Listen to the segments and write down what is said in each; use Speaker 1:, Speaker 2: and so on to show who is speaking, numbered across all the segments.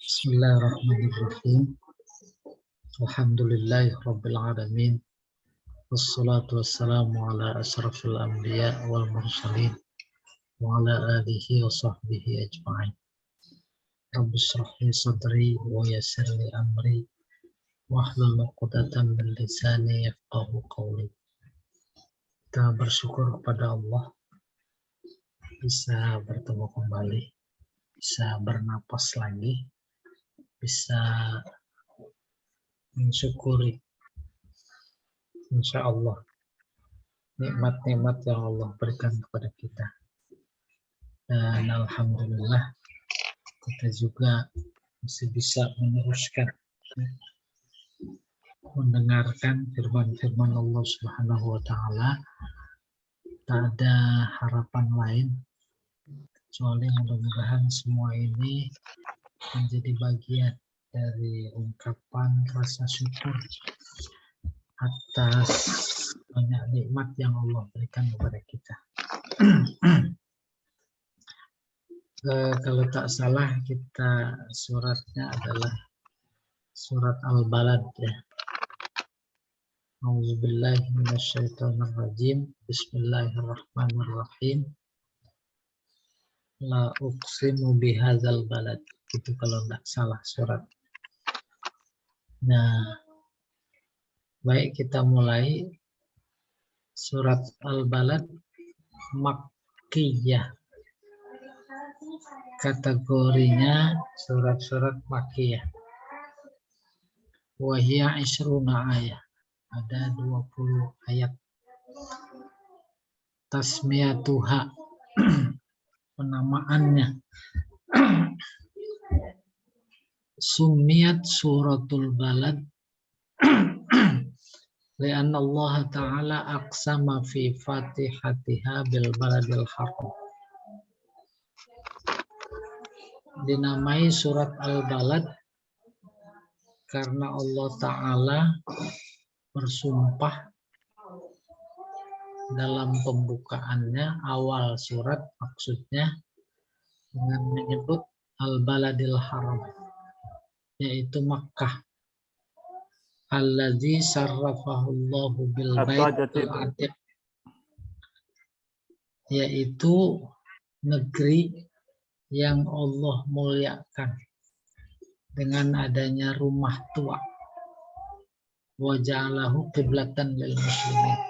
Speaker 1: Bismillahirrahmanirrahim. Alhamdulillahirabbil alamin. Wassalatu wassalamu ala asyrafil anbiya wal mursalin wa ala alihi wa sahbihi ajma'in. Rabbi shrah li sadri wa yassir li amri wahlul 'uqdatam min lisani yafqahu qawli. Kita bersyukur kepada Allah bisa bertemu kembali, bisa bernapas lagi, bisa mensyukuri insya Allah nikmat-nikmat yang Allah berikan kepada kita. Dan alhamdulillah kita juga masih bisa meneruskan mendengarkan firman-firman Allah Subhanahu wa taala. Tak ada harapan lain kecuali mudah-mudahan semua ini menjadi bagian dari ungkapan rasa syukur atas banyak nikmat yang Allah berikan kepada kita. Kalau tak salah kita suratnya adalah surat Al-Balad ya. A'udzubillahi minasyaitonirrajim. Bismillahirrahmanirrahim. La uqsimu bihadzal balad. Itu kalau tidak salah surat. Nah, baik kita mulai surat Al-Balad Makkiyah. Kategorinya surat-surat Makkiyah. Wahia isruna ayat. Ada 20 ayat. Tasmiyatuha. Penamaannya. Sumiyat suratul balad. Lianna Allah Ta'ala aqsama fi fatihatiha bil baladil haram. Dinamai surat Al-Balad karena Allah Ta'ala bersumpah dalam pembukaannya awal surat, maksudnya dengan menyebut Al-Baladil Haram, yaitu Makkah. Alladzi sarrafahullahu bil baitil atiq, yaitu negeri yang Allah muliakan dengan adanya rumah tua. Wa ja'alahu qiblatan lil muslimin,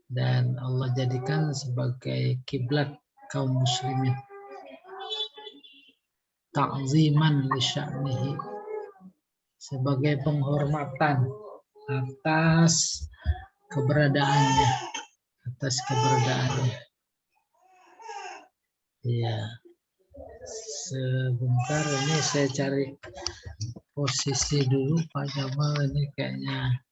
Speaker 1: dan Allah jadikan sebagai kiblat kaum muslimin. Ta'ziman li sya'nihi, sebagai penghormatan atas keberadaannya, Ya, sebentar ini saya cari posisi dulu Pak Jamal, ini kayaknya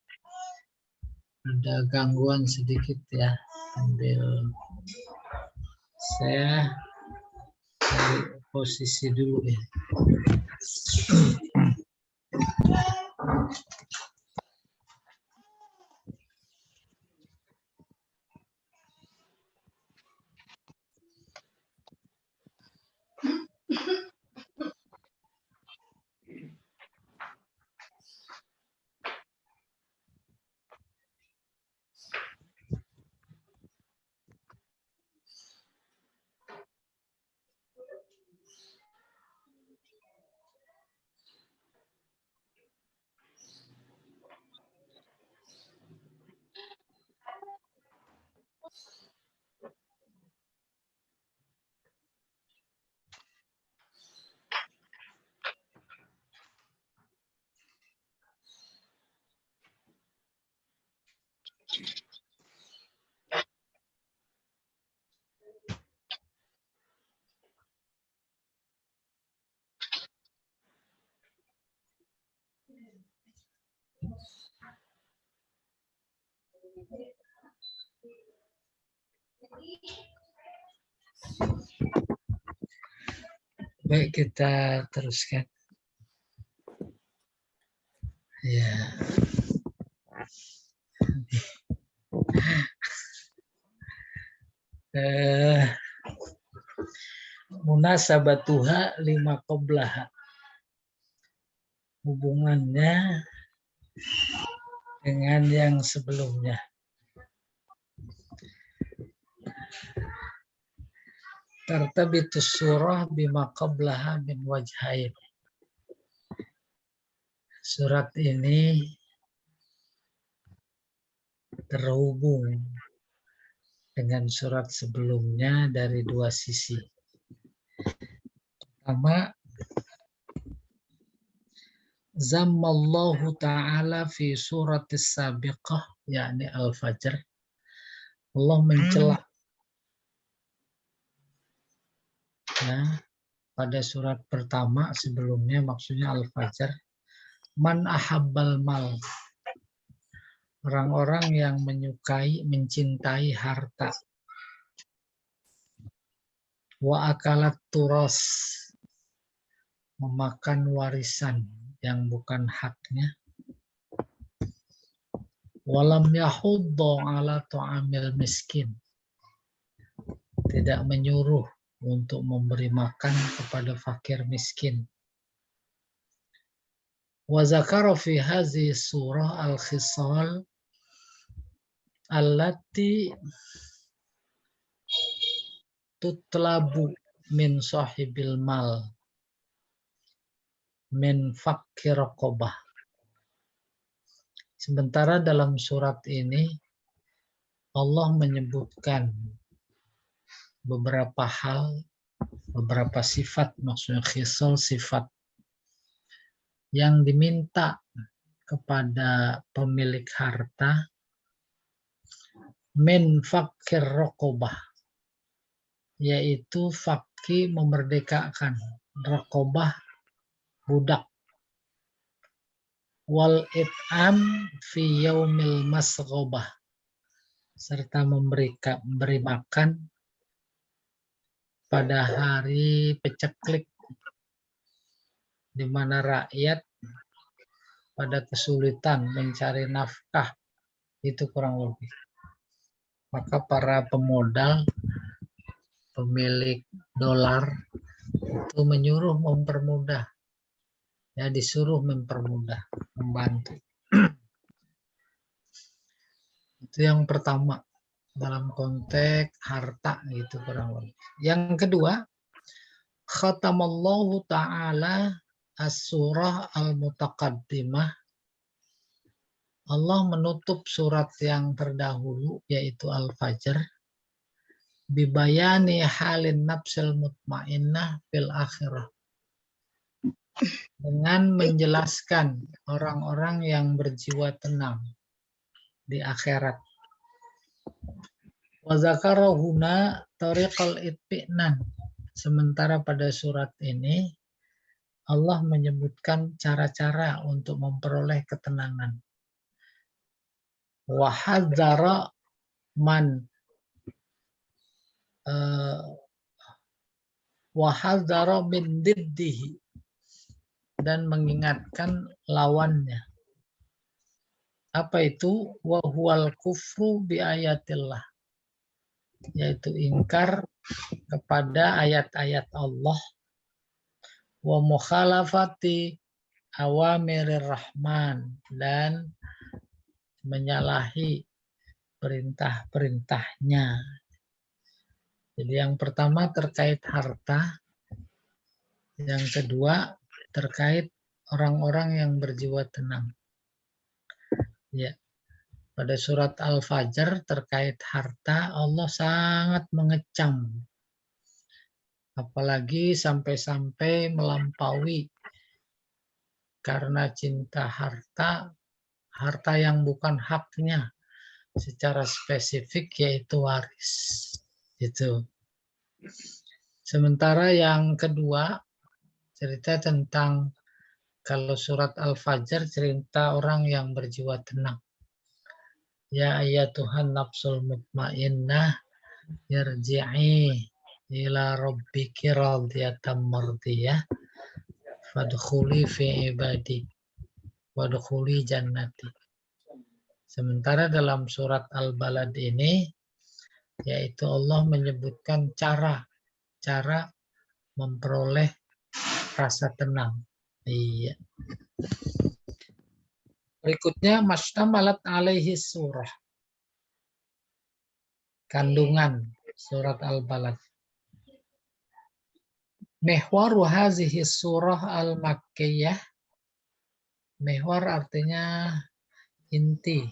Speaker 1: ada gangguan sedikit ya. Ambil saya cari posisi dulu ya. Baik, kita teruskan. Ya. Munasabatuha lima qoblaha. hubungannya dengan yang sebelumnya. Tartabitus surah bima qablaha min wajhain. Surat ini terhubung dengan surat sebelumnya dari dua sisi. Pertama, zammallahu ta'ala fi suratis sabiqah, yakni Al-Fajr. Allah mencela pada surat pertama sebelumnya, maksudnya Al-Fajr, man ahabbal mal, orang-orang yang menyukai, mencintai harta, wa akalat turas, memakan warisan yang bukan haknya, walam yahuddu ala tu'amil miskin, tidak menyuruh untuk memberi makan kepada fakir miskin. Wa zakara fi hadhihi surah al-khisal allati tutlabu min sahibil mal min fakir raqabah. Sementara dalam surat ini Allah menyebutkan beberapa hal, beberapa sifat, maksudnya khisal, sifat yang diminta kepada pemilik harta min fakir raqabah, yaitu fakir memerdekakan, raqabah budak, wal it'am fi yaumil masghabah, serta memberi makan pada hari peceklik, di mana rakyat pada kesulitan mencari nafkah, itu kurang lebih. Maka para pemodal, pemilik dolar itu menyuruh mempermudah, ya disuruh mempermudah, membantu. Itu yang pertama dalam konteks harta, gitu kurang lebih. Yang kedua, khatamallahu ta'ala as-surah al-mutaqaddimah. Allah menutup surat yang terdahulu, yaitu Al-Fajr, bibayani halin nafsil mutmainnah fil akhirah, dengan menjelaskan orang-orang yang berjiwa tenang di akhirat. Wa zakara huna tariqal itminan. Sementara pada surat ini Allah menyebutkan cara-cara untuk memperoleh ketenangan. Wa hadzara man wa hadzara min diddihi, dan mengingatkan lawannya. Apa itu? Wa huwal kufru bi ayatillah, yaitu ingkar kepada ayat-ayat Allah, wa mukhalafati awamirir rahman, dan menyalahi perintah-perintahnya. Jadi yang pertama terkait harta, yang kedua terkait orang-orang yang berjiwa tenang. Ya, pada surat Al-Fajr terkait harta Allah sangat mengecam, apalagi sampai-sampai melampaui karena cinta harta, harta yang bukan haknya secara spesifik, yaitu waris. Itu. Sementara yang kedua cerita tentang, kalau surat Al-Fajr cerita orang yang berjiwa tenang. Ya ayyatuhan nafsul mutmainnah irji'i ila rabbiki radiyatan mardiyah fadkhuli fi ibadi wadkhuli jannati. Sementara dalam surat Al-Balad ini, yaitu Allah menyebutkan cara memperoleh rasa tenang, Iya. Berikutnya mashtamalat alaihi surah. Kandungan surat Al-Balad. Mihwaru hazihi surah al-makkiyah. Mihwar artinya inti.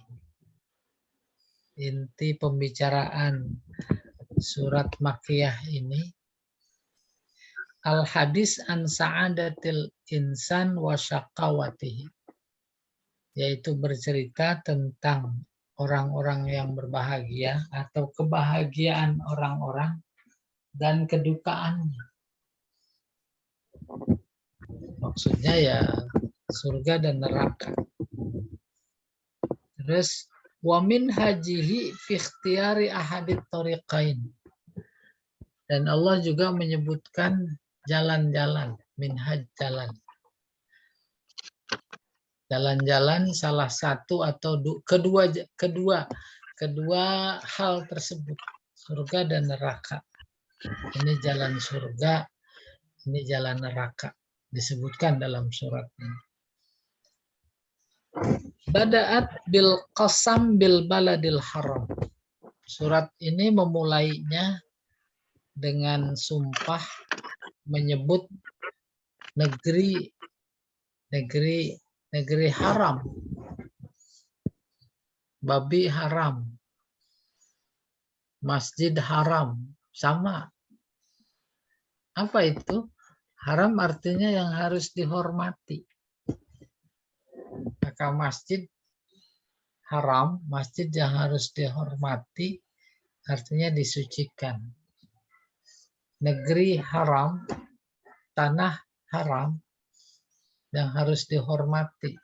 Speaker 1: Inti pembicaraan surat Makkiyah ini. Al-hadis an sa'adatil insan wa syaqawatihi. Yaitu bercerita tentang orang-orang yang berbahagia atau kebahagiaan orang-orang dan kedukaannya. Maksudnya ya surga dan neraka. Terus wa min hajihi fi ikhtiyari ahadit tariqain. Dan Allah juga menyebutkan jalan-jalan, minhaj jalan. Jalan-jalan salah satu atau kedua hal tersebut, surga dan neraka. Ini jalan surga, ini jalan neraka, disebutkan dalam surat ini. Bada'at bil qasam bil baladil haram. Surat ini memulainya dengan sumpah menyebut negeri haram, babi haram, masjid haram, sama. Apa itu? Haram artinya yang harus dihormati. Maka masjid haram, masjid yang harus dihormati, artinya disucikan. Negeri haram, tanah haram, yang harus dihormati,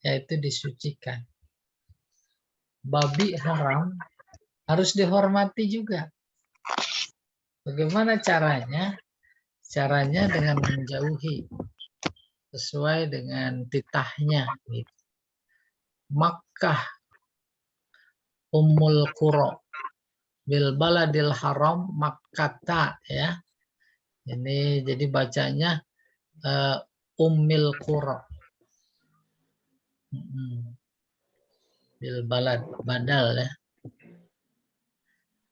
Speaker 1: yaitu disucikan. Babi haram harus dihormati juga. Bagaimana caranya? Caranya dengan menjauhi sesuai dengan titahnya. Makkah Ummul Qura bil baladil haram Makkata, ya. Ini jadi bacanya Ummil Qura. Bil balad, badal, ya.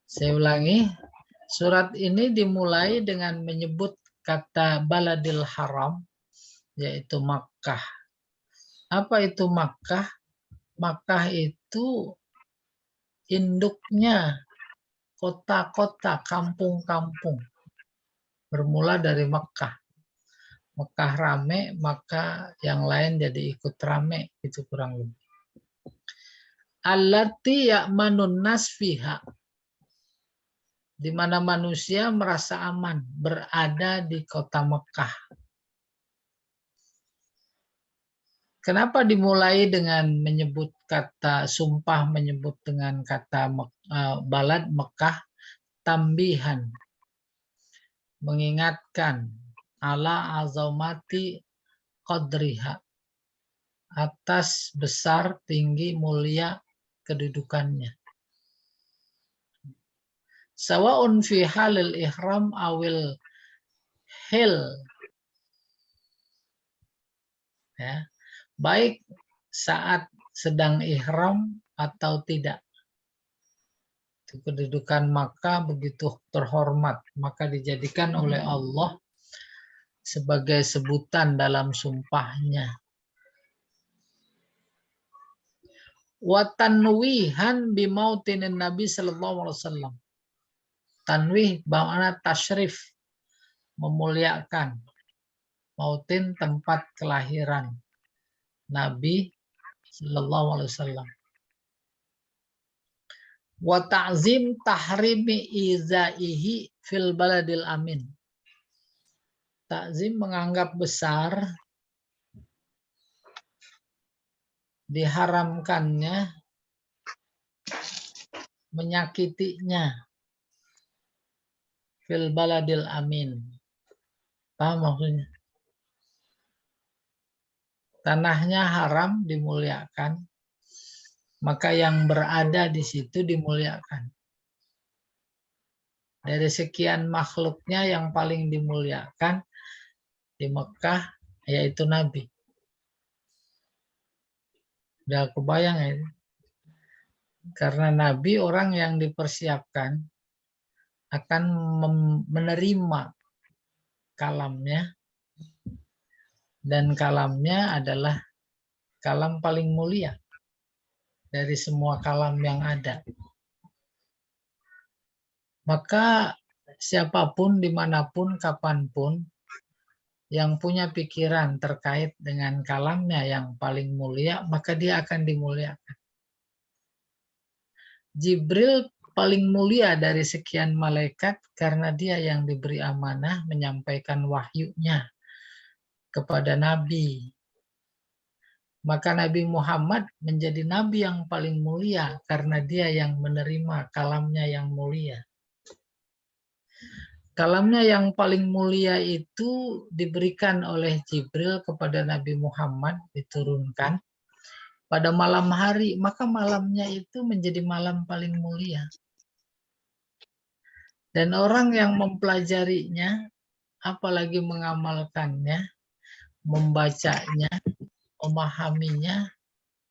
Speaker 1: Saya ulangi, surat ini dimulai dengan menyebut kata baladil haram, yaitu Makkah. Apa itu Makkah? Makkah itu induknya kota-kota, kampung-kampung. Bermula dari Makkah. Makkah rame, maka yang lain jadi ikut rame, itu kurang lebih. Allati ya'manun nas fiha. Di mana manusia merasa aman berada di kota Mekah. Kenapa dimulai dengan menyebut kata sumpah, menyebut dengan kata balad Mekah? Tambihan, mengingatkan ala azamati qadriha, atas besar, tinggi, mulia kedudukannya. Sawa'un fi halil ihram awil hil, ya, baik saat sedang ihram atau tidak. Kedudukan Makkah begitu terhormat, maka dijadikan oleh Allah sebagai sebutan dalam sumpahnya. Wa tanwihan bimautinin Nabi sallallahu alaihi wasallam. Tanwih bermakna tasyrif, memuliakan. Mautin tempat kelahiran Nabi sallallahu alaihi wasallam. Wa ta'zim tahrimi izaihi fil baladil amin. Ta'zim menganggap besar diharamkannya menyakitinya fil baladil amin. Paham maksudnya? Tanahnya haram dimuliakan, maka yang berada di situ dimuliakan. Dari sekian makhluknya yang paling dimuliakan di Mekah yaitu Nabi. Udah kebayang ya? Karena Nabi orang yang dipersiapkan akan menerima kalamnya, dan kalamnya adalah kalam paling mulia dari semua kalam yang ada. Maka siapapun, dimanapun, kapanpun, yang punya pikiran terkait dengan kalamnya yang paling mulia, maka dia akan dimuliakan. Jibril paling mulia dari sekian malaikat karena dia yang diberi amanah menyampaikan wahyunya kepada Nabi. Maka Nabi Muhammad menjadi Nabi yang paling mulia karena dia yang menerima kalamnya yang mulia. Kalamnya yang paling mulia itu diberikan oleh Jibril kepada Nabi Muhammad, diturunkan pada malam hari, maka malamnya itu menjadi malam paling mulia. Dan orang yang mempelajarinya, apalagi mengamalkannya, membacanya, memahaminya,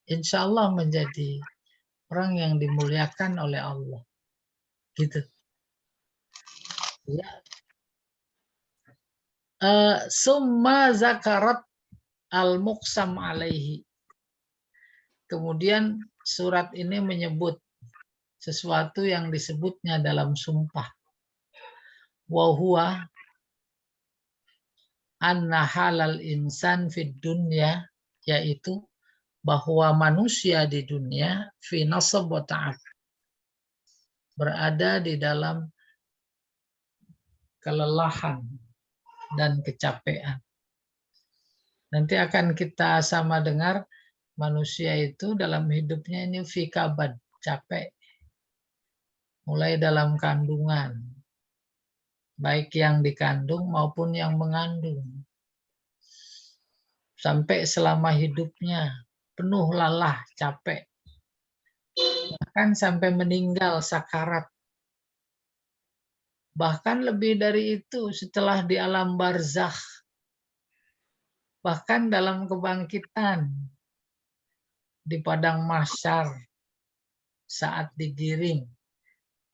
Speaker 1: insya Allah menjadi orang yang dimuliakan oleh Allah. Gitu. Ya. Summa zakarat al-muqsam alaihi. Kemudian surat ini menyebut sesuatu yang disebutnya dalam sumpah. Wa huwa anna halal insan fid dunya, yaitu bahwa manusia di dunia fi nasab wa ta'ab, berada di dalam kelelahan dan kecapean. Nanti akan kita sama dengar manusia itu dalam hidupnya ini fi kabad, capek. Mulai dalam kandungan, baik yang dikandung maupun yang mengandung. Sampai selama hidupnya penuh lelah, capek. Bahkan sampai meninggal sakarat. Bahkan lebih dari itu setelah di alam barzakh. Bahkan dalam kebangkitan di padang mahsyar saat digiring,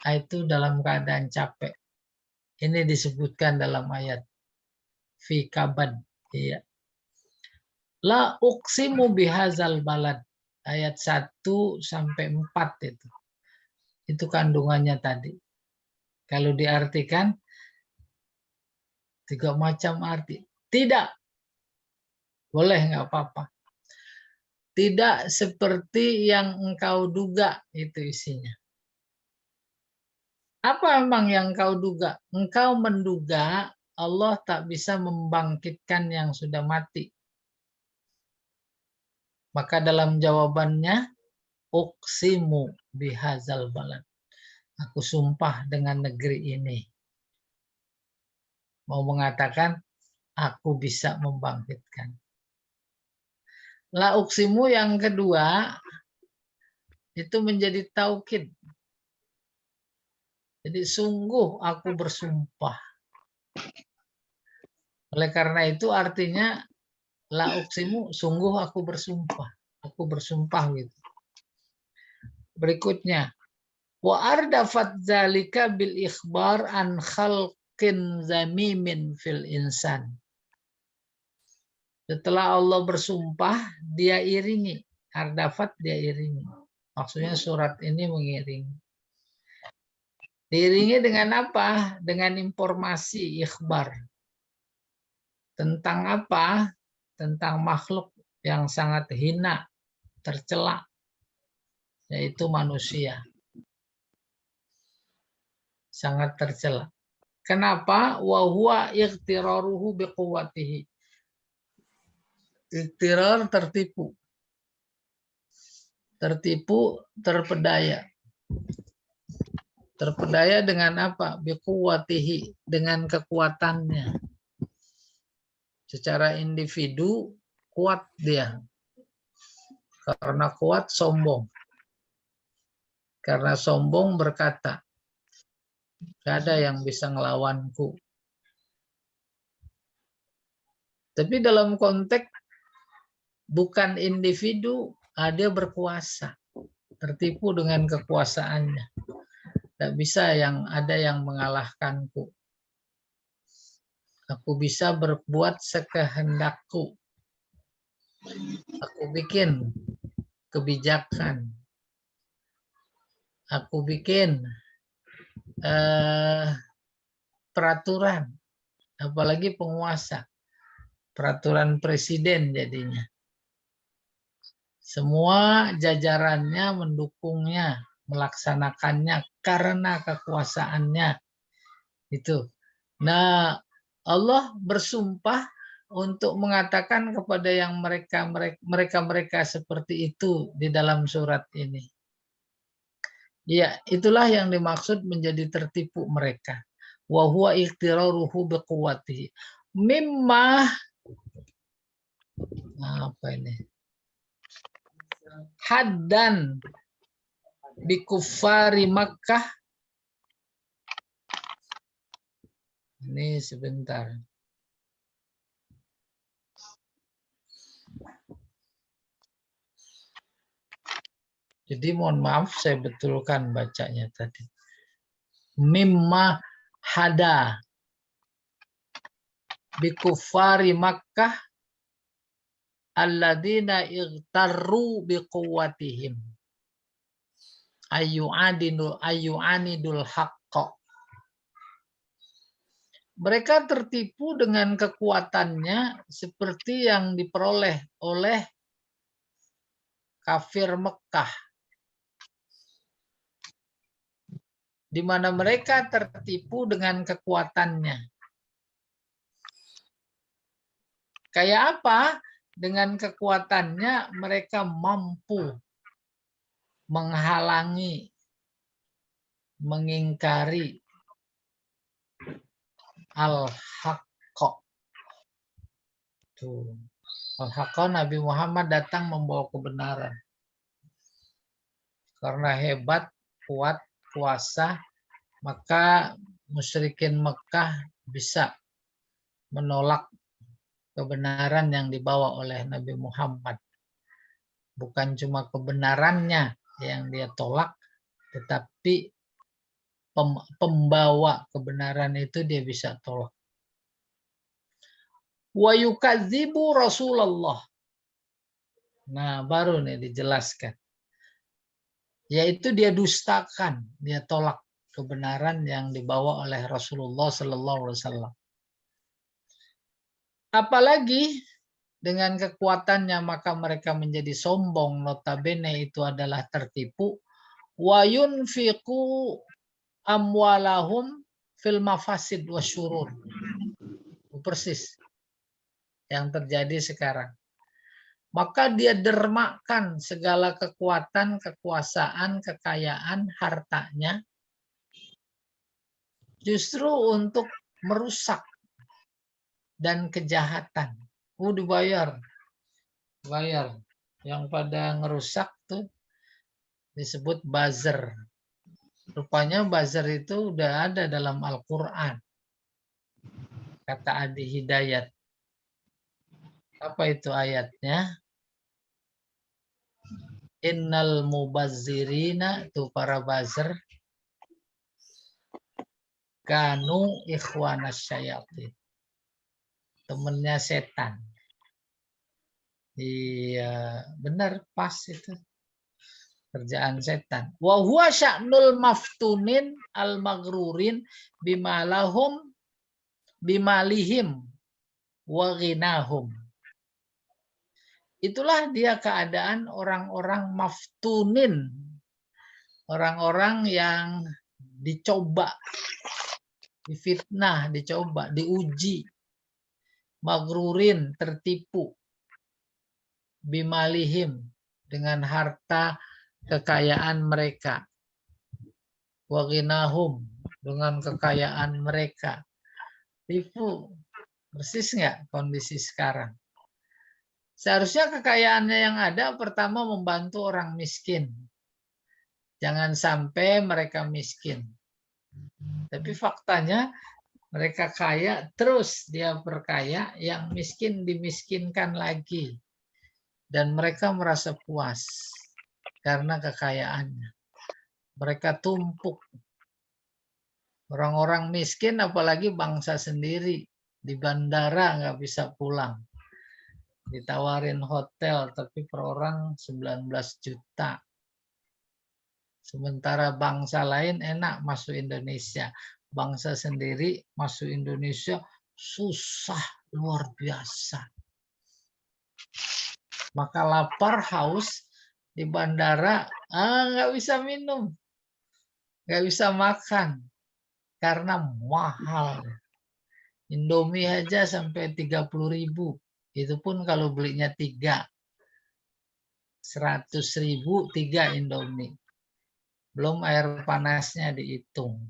Speaker 1: itu dalam keadaan capek. Ini disebutkan dalam ayat fi kabad. Iya. La uqsimu bihazal balad. Ayat 1 sampai 4 itu. Itu kandungannya tadi. Kalau diartikan, 3 macam arti. Tidak. Boleh, nggak apa-apa. Tidak seperti yang engkau duga, itu isinya. Apa memang yang engkau duga? Engkau menduga Allah tak bisa membangkitkan yang sudah mati. Maka dalam jawabannya, uqsimu bihazal balad. Aku sumpah dengan negeri ini. Mau mengatakan, aku bisa membangkitkan. La uqsimu yang kedua, itu menjadi taukid. Jadi sungguh aku bersumpah. Oleh karena itu artinya, la uqsimu, sungguh aku bersumpah. Aku bersumpah gitu. Berikutnya, wa ardafat zalika bil ikhbar an khalqin zamimin fil insan. Setelah Allah bersumpah, dia iringi. Ardafat dia iringi. Maksudnya surat ini mengiringi. Diiringi dengan apa? Dengan informasi ikhbar. Tentang apa? Tentang makhluk yang sangat hina, tercela, yaitu manusia. Sangat tercela. Kenapa? Wa huwa ightiraruhu biquwwatihi. Ikhtirar tertipu. Tertipu, terpedaya. Terpedaya dengan apa? Biquwwatihi, dengan kekuatannya. Secara individu kuat dia. Karena kuat sombong. Karena sombong berkata, gak ada yang bisa ngelawanku. Tapi dalam konteks bukan individu, dia berkuasa, tertipu dengan kekuasaannya. Tidak bisa ada yang mengalahkanku. Aku bisa berbuat sekehendakku. Aku bikin kebijakan. Aku bikin peraturan. Apalagi penguasa. Peraturan presiden jadinya. Semua jajarannya mendukungnya, melaksanakannya karena kekuasaannya. Itu. Nah, Allah bersumpah untuk mengatakan kepada yang mereka seperti itu di dalam surat ini. Ya, itulah yang dimaksud menjadi tertipu mereka. Wa huwa iqtiraruhu biquwwatihi. Mimma apa ini? Haddan bikufari Makkah. Ini sebentar. Jadi mohon maaf saya betulkan bacanya tadi. Mimma hada bikufari Makkah alladzina igtarru biquwwatihim ayyu'anidul haqqa. Mereka tertipu dengan kekuatannya seperti yang diperoleh oleh kafir Mekah, di mana mereka tertipu dengan kekuatannya. Kayak apa? Dengan kekuatannya mereka mampu menghalangi, mengingkari al-haqqa. Al-haqqa, Nabi Muhammad datang membawa kebenaran. Karena hebat, kuat, kuasa, maka musyrikin Mekah bisa menolak kebenaran yang dibawa oleh Nabi Muhammad. Bukan cuma kebenarannya yang dia tolak, tetapi pembawa kebenaran itu dia bisa tolak. Wa yukadzibu Rasulullah. Nah, baru nih dijelaskan. Yaitu dia dustakan, dia tolak kebenaran yang dibawa oleh Rasulullah Sallallahu Alaihi Wasallam. Apalagi dengan kekuatannya maka mereka menjadi sombong, notabene itu adalah tertipu. Wa yunfiqu amwalahum fil mafasid wasyurur. Persis yang terjadi sekarang. Maka dia dermakan segala kekuatan, kekuasaan, kekayaan, hartanya justru untuk merusak dan kejahatan. Dibayar. Bayar. Yang pada ngerusak tuh disebut buzzer. Rupanya buzzer itu udah ada dalam Al-Quran. Kata Adi Hidayat. Apa itu ayatnya? Innal mubazzirina, itu para buzzer, kanu ikhwanas syayatin. Temennya setan. Iya, benar, pas itu. Kerjaan setan. Wa huwa sya'nul maftunin al-maghrurin bimalahum bimalihim wa ghinahum. Itulah dia keadaan orang-orang maftunin. Orang-orang yang dicoba, difitnah, dicoba, diuji. Maghrurin, tertipu. Bimalihim, dengan harta kekayaan mereka. Wa ghinahum, dengan kekayaan mereka. Tipu. Persis nggak kondisi sekarang? Seharusnya kekayaannya yang ada pertama membantu orang miskin. Jangan sampai mereka miskin. Tapi faktanya Mereka kaya, terus dia berkaya, yang miskin dimiskinkan lagi. Dan mereka merasa puas karena kekayaannya. Mereka tumpuk. Orang-orang miskin, apalagi bangsa sendiri, di bandara nggak bisa pulang. Ditawarin hotel, tapi per orang 19 juta. Sementara bangsa lain enak masuk Indonesia. Bangsa sendiri masuk Indonesia susah luar biasa. Maka lapar, haus di bandara, nggak bisa minum, nggak bisa makan karena mahal. Indomie aja sampai 30.000. Itu pun kalau belinya 3. 100.000 3 Indomie. Belum air panasnya dihitung.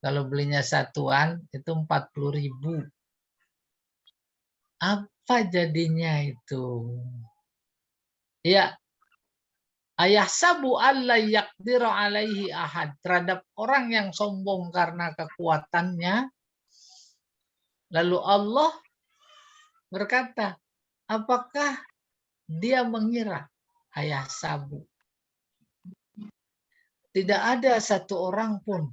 Speaker 1: Kalau belinya satuan itu 40.000. Apa jadinya itu? Ya, ayah sabu alla yaqdiru alaihi ahad. Terhadap orang yang sombong karena kekuatannya. Lalu Allah berkata, apakah dia mengira ayah sabu? Tidak ada satu orang pun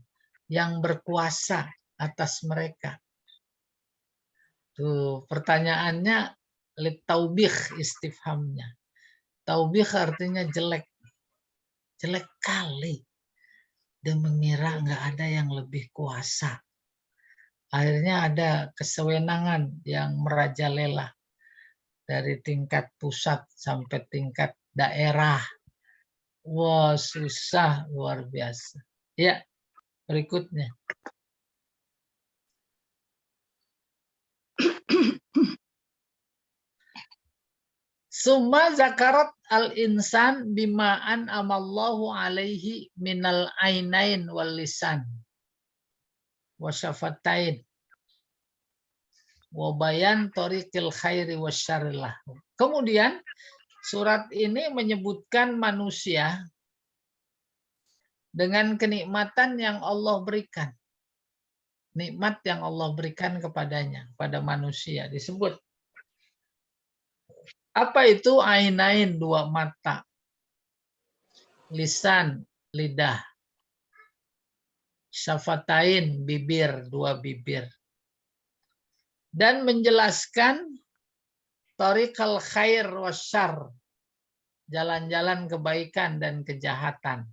Speaker 1: yang berkuasa atas mereka. Tuh, pertanyaannya taubih istifhamnya. Taubih artinya jelek. Jelek kali. Dia mengira nggak ada yang lebih kuasa. Akhirnya ada kesewenangan yang merajalela. Dari tingkat pusat sampai tingkat daerah. Wah, susah luar biasa. Ya, berikutnya. Summa zakarat al-insan bima'an amallahu alaihi minal ainain wal lisan wa syafatain wa bayan tariqil khairi wasyarrillah. Kemudian surat ini menyebutkan manusia dengan kenikmatan yang Allah berikan. Nikmat yang Allah berikan kepadanya, pada manusia disebut. Apa itu ainain, 2 mata? Lisan, lidah. Syafatain, bibir, 2 bibir. Dan menjelaskan tariqal khair wasyarr, jalan-jalan kebaikan dan kejahatan.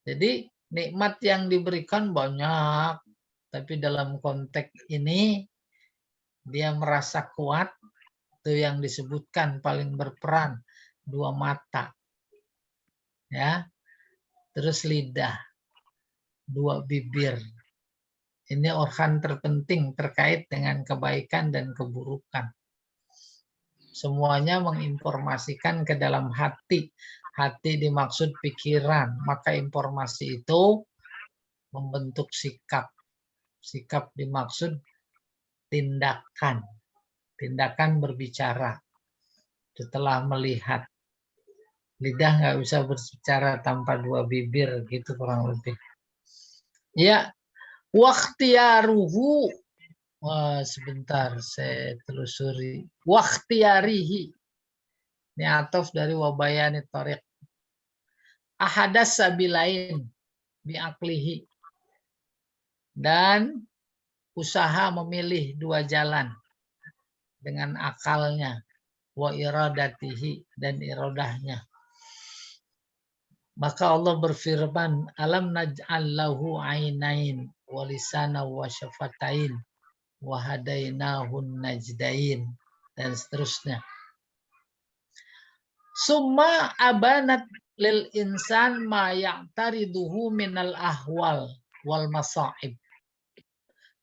Speaker 1: Jadi nikmat yang diberikan banyak, tapi dalam konteks ini dia merasa kuat, itu yang disebutkan paling berperan, 2 mata. Ya. Terus lidah, 2 bibir. Ini organ terpenting terkait dengan kebaikan dan keburukan. Semuanya menginformasikan ke dalam hati. Hati dimaksud pikiran, maka informasi itu membentuk sikap. Sikap dimaksud tindakan. Tindakan berbicara setelah melihat. Lidah nggak bisa berbicara tanpa 2 bibir, gitu kurang lebih. Ya, wakhtiyaruhu. Wah, sebentar saya telusuri. Wakhtiyarihi. Ini ataf dari wabayani tariq. Ahadas sabilain biaklihi. Dan usaha memilih 2 jalan dengan akalnya. Wa iradatihi, dan iradahnya. Maka Allah berfirman, alam naj'al lahu ainain wa lisana wa syafatain wa hadainahun najdain, dan seterusnya. Summa abanat lil insan ma ya'tariduhu minal ahwal wal masa'ib.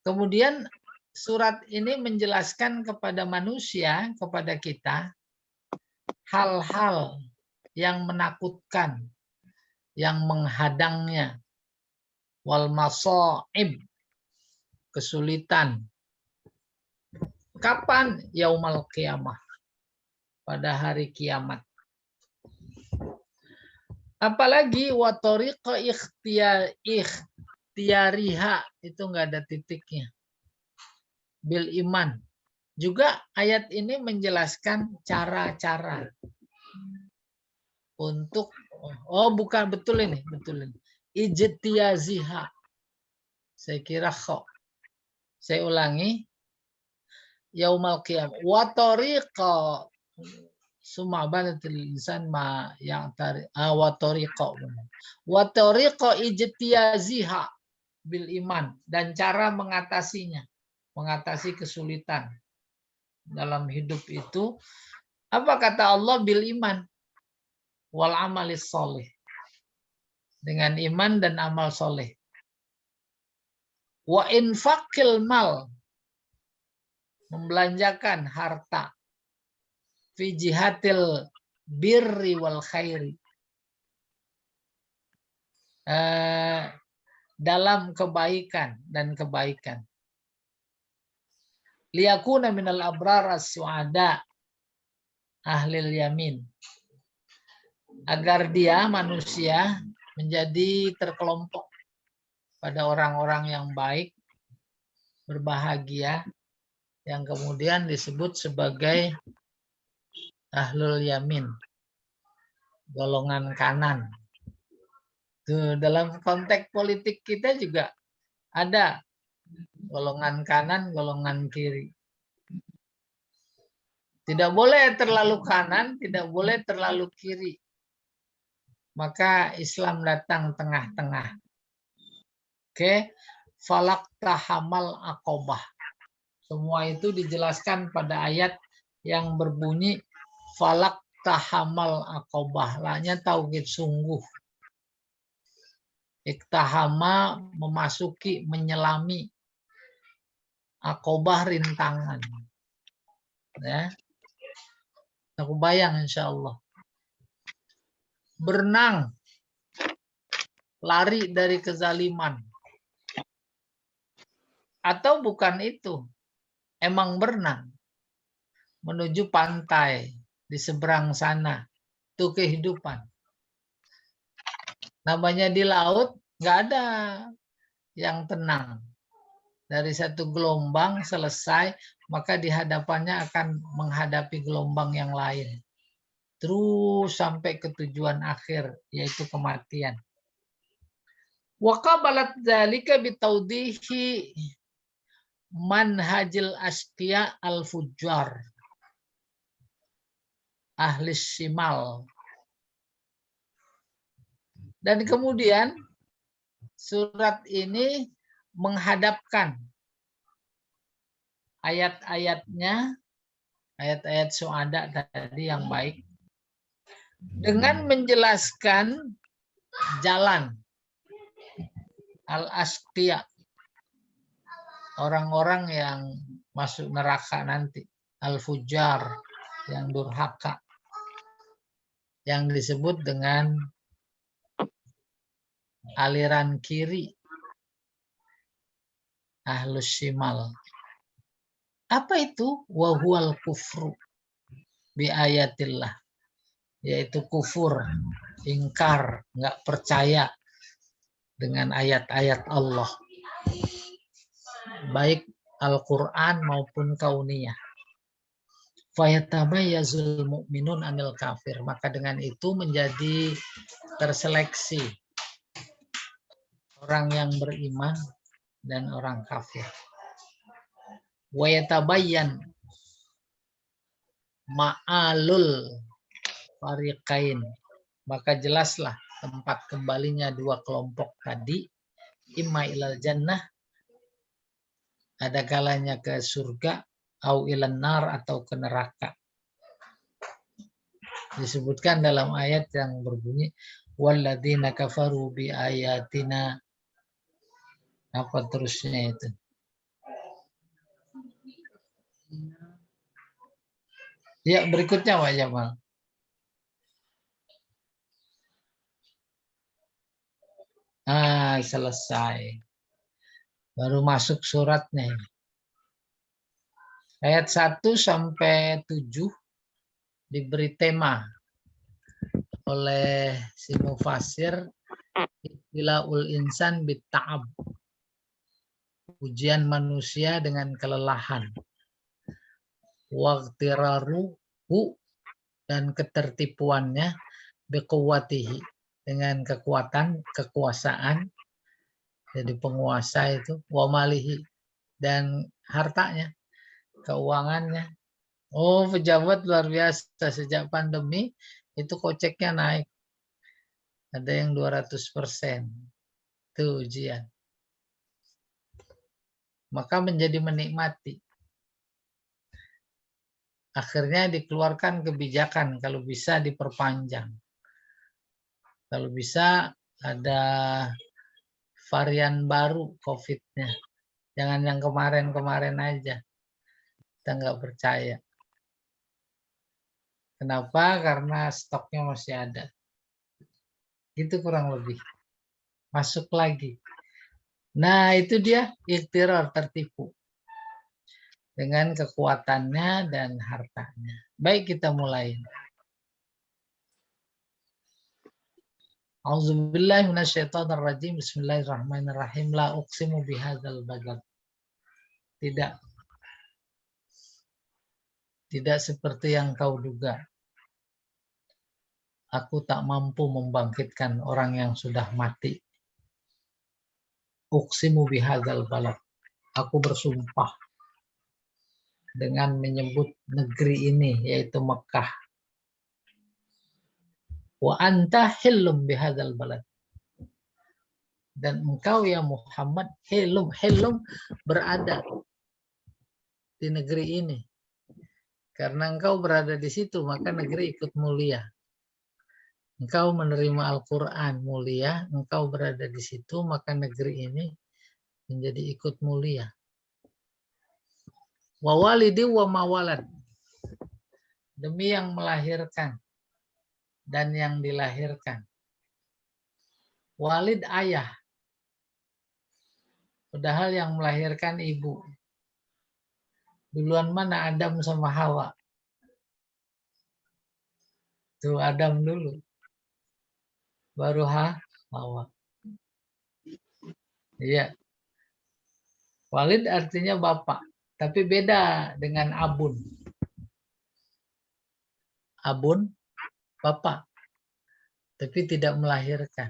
Speaker 1: Kemudian surat ini menjelaskan kepada manusia, kepada kita, hal-hal yang menakutkan, yang menghadangnya, wal masa'ib, kesulitan. Kapan? Yaumal qiyamah, pada hari kiamat. Apalagi wa tariqa ijtiyariha itu nggak ada titiknya. Bil iman. Juga ayat ini menjelaskan cara-cara untuk bukan betul ini. Ijtiyaziha. Saya kira kok. Saya ulangi. Yaumal qiyam. Wa tariqa. Summa banatil insan ma yang tari. Wa tariqa. Wa tariqa ijtiyaziha bil iman. Dan cara mengatasinya. Mengatasi kesulitan dalam hidup itu. Apa kata Allah? Bil iman. Wal amalis soleh. Dengan iman dan amal soleh. Wa infaqil mal. Membelanjakan harta. Fi jihatil birri wal khairi. Dalam kebaikan dan kebaikan. Liyakuna minal abrar as-su'ada ahlil yamin. Agar dia manusia menjadi terkelompok pada orang-orang yang baik, berbahagia, yang kemudian disebut sebagai ahlul yamin, golongan kanan. Tuh, dalam konteks politik kita juga ada golongan kanan, golongan kiri. Tidak boleh terlalu kanan, tidak boleh terlalu kiri. Maka Islam datang tengah-tengah. Oke, falak tahamal aqobah. Semua itu dijelaskan pada ayat yang berbunyi falak tahamal aqobah. Lahnya tauhid sungguh. Iktahama memasuki, menyelami. Aqobah rintangan. Ya. Aku bayang insya Allah. Berenang. Lari dari kezaliman. Atau bukan itu. Emang berenang. Menuju pantai. Di seberang sana. Itu kehidupan. Namanya di laut. Nggak ada yang tenang. Dari satu gelombang selesai. Maka di hadapannya akan menghadapi gelombang yang lain. Terus sampai ke tujuan akhir. Yaitu kematian. Wa qabalat dzalika bitaudihi manhajil asqiya al-fujjar ahli shimal. Dan kemudian surat ini menghadapkan ayat-ayatnya, ayat-ayat Syu'ada tadi yang baik, dengan menjelaskan jalan al-asqiya, orang-orang yang masuk neraka nanti, al-fujjar, yang durhaka, yang disebut dengan aliran kiri, ahlus shimal. Apa itu? Wahual kufru bi ayatillah, yaitu kufur, ingkar, nggak percaya dengan ayat-ayat Allah, baik Al-Quran maupun kauniyah. Fayatabayyazul mu'minun anil kafir. Maka dengan itu menjadi terseleksi orang yang beriman dan orang kafir. Wayatabayyan ma'alul fariqain. Maka jelaslah tempat kembalinya dua kelompok tadi. Imma ilal jannah, ada kalanya ke surga, au ilan nar, atau ke neraka. Disebutkan dalam ayat yang berbunyi walladzina kafaru bi ayatina, apa terusnya itu. Ya, berikutnya Pak Jamal. Selesai. Baru masuk suratnya. Ayat 1 sampai 7 diberi tema oleh si mufasir Ibtilaul insan bitta'ab. Ujian manusia dengan kelelahan. Waqtiraruhu, dan ketertipuannya, biquwatihi, dengan kekuasaan, jadi penguasa itu, wamalihi, dan hartanya, keuangannya. Oh, pejabat luar biasa. Sejak pandemi itu koceknya naik. Ada yang 200%. Itu ujian. Maka menjadi menikmati. Akhirnya dikeluarkan kebijakan, kalau bisa diperpanjang. Kalau bisa ada varian baru COVID-nya. Jangan yang kemarin-kemarin aja. Kita nggak percaya. Kenapa? Karena stoknya masih ada. Itu kurang lebih. Masuk lagi. Nah, itu dia ikhtirar, tertipu. Dengan kekuatannya dan hartanya. Baik, kita mulai. Auzubillahi minasyaitonirrajim. Bismillahirrahmanirrahim. La uqsimu bihadzal balad. Tidak. Tidak seperti yang kau duga. Aku tak mampu membangkitkan orang yang sudah mati. Uqsimu bihadzal balad. Aku bersumpah dengan menyebut negeri ini, yaitu Mekah. Wa anta hillum bihadzal balad. Dan engkau ya Muhammad hillum berada di negeri ini. Karena engkau berada di situ, maka negeri ikut mulia. Engkau menerima Al-Quran mulia, engkau berada di situ, maka negeri ini menjadi ikut mulia. Wa walidi wa mawalad. Demi yang melahirkan dan yang dilahirkan. Walid ayah. Padahal yang melahirkan ibu. Duluan mana Adam sama Hawa? Tuh Adam dulu. Baru Hawa. Iya. Walid artinya bapak. Tapi beda dengan abun. Abun, bapak. Tapi tidak melahirkan.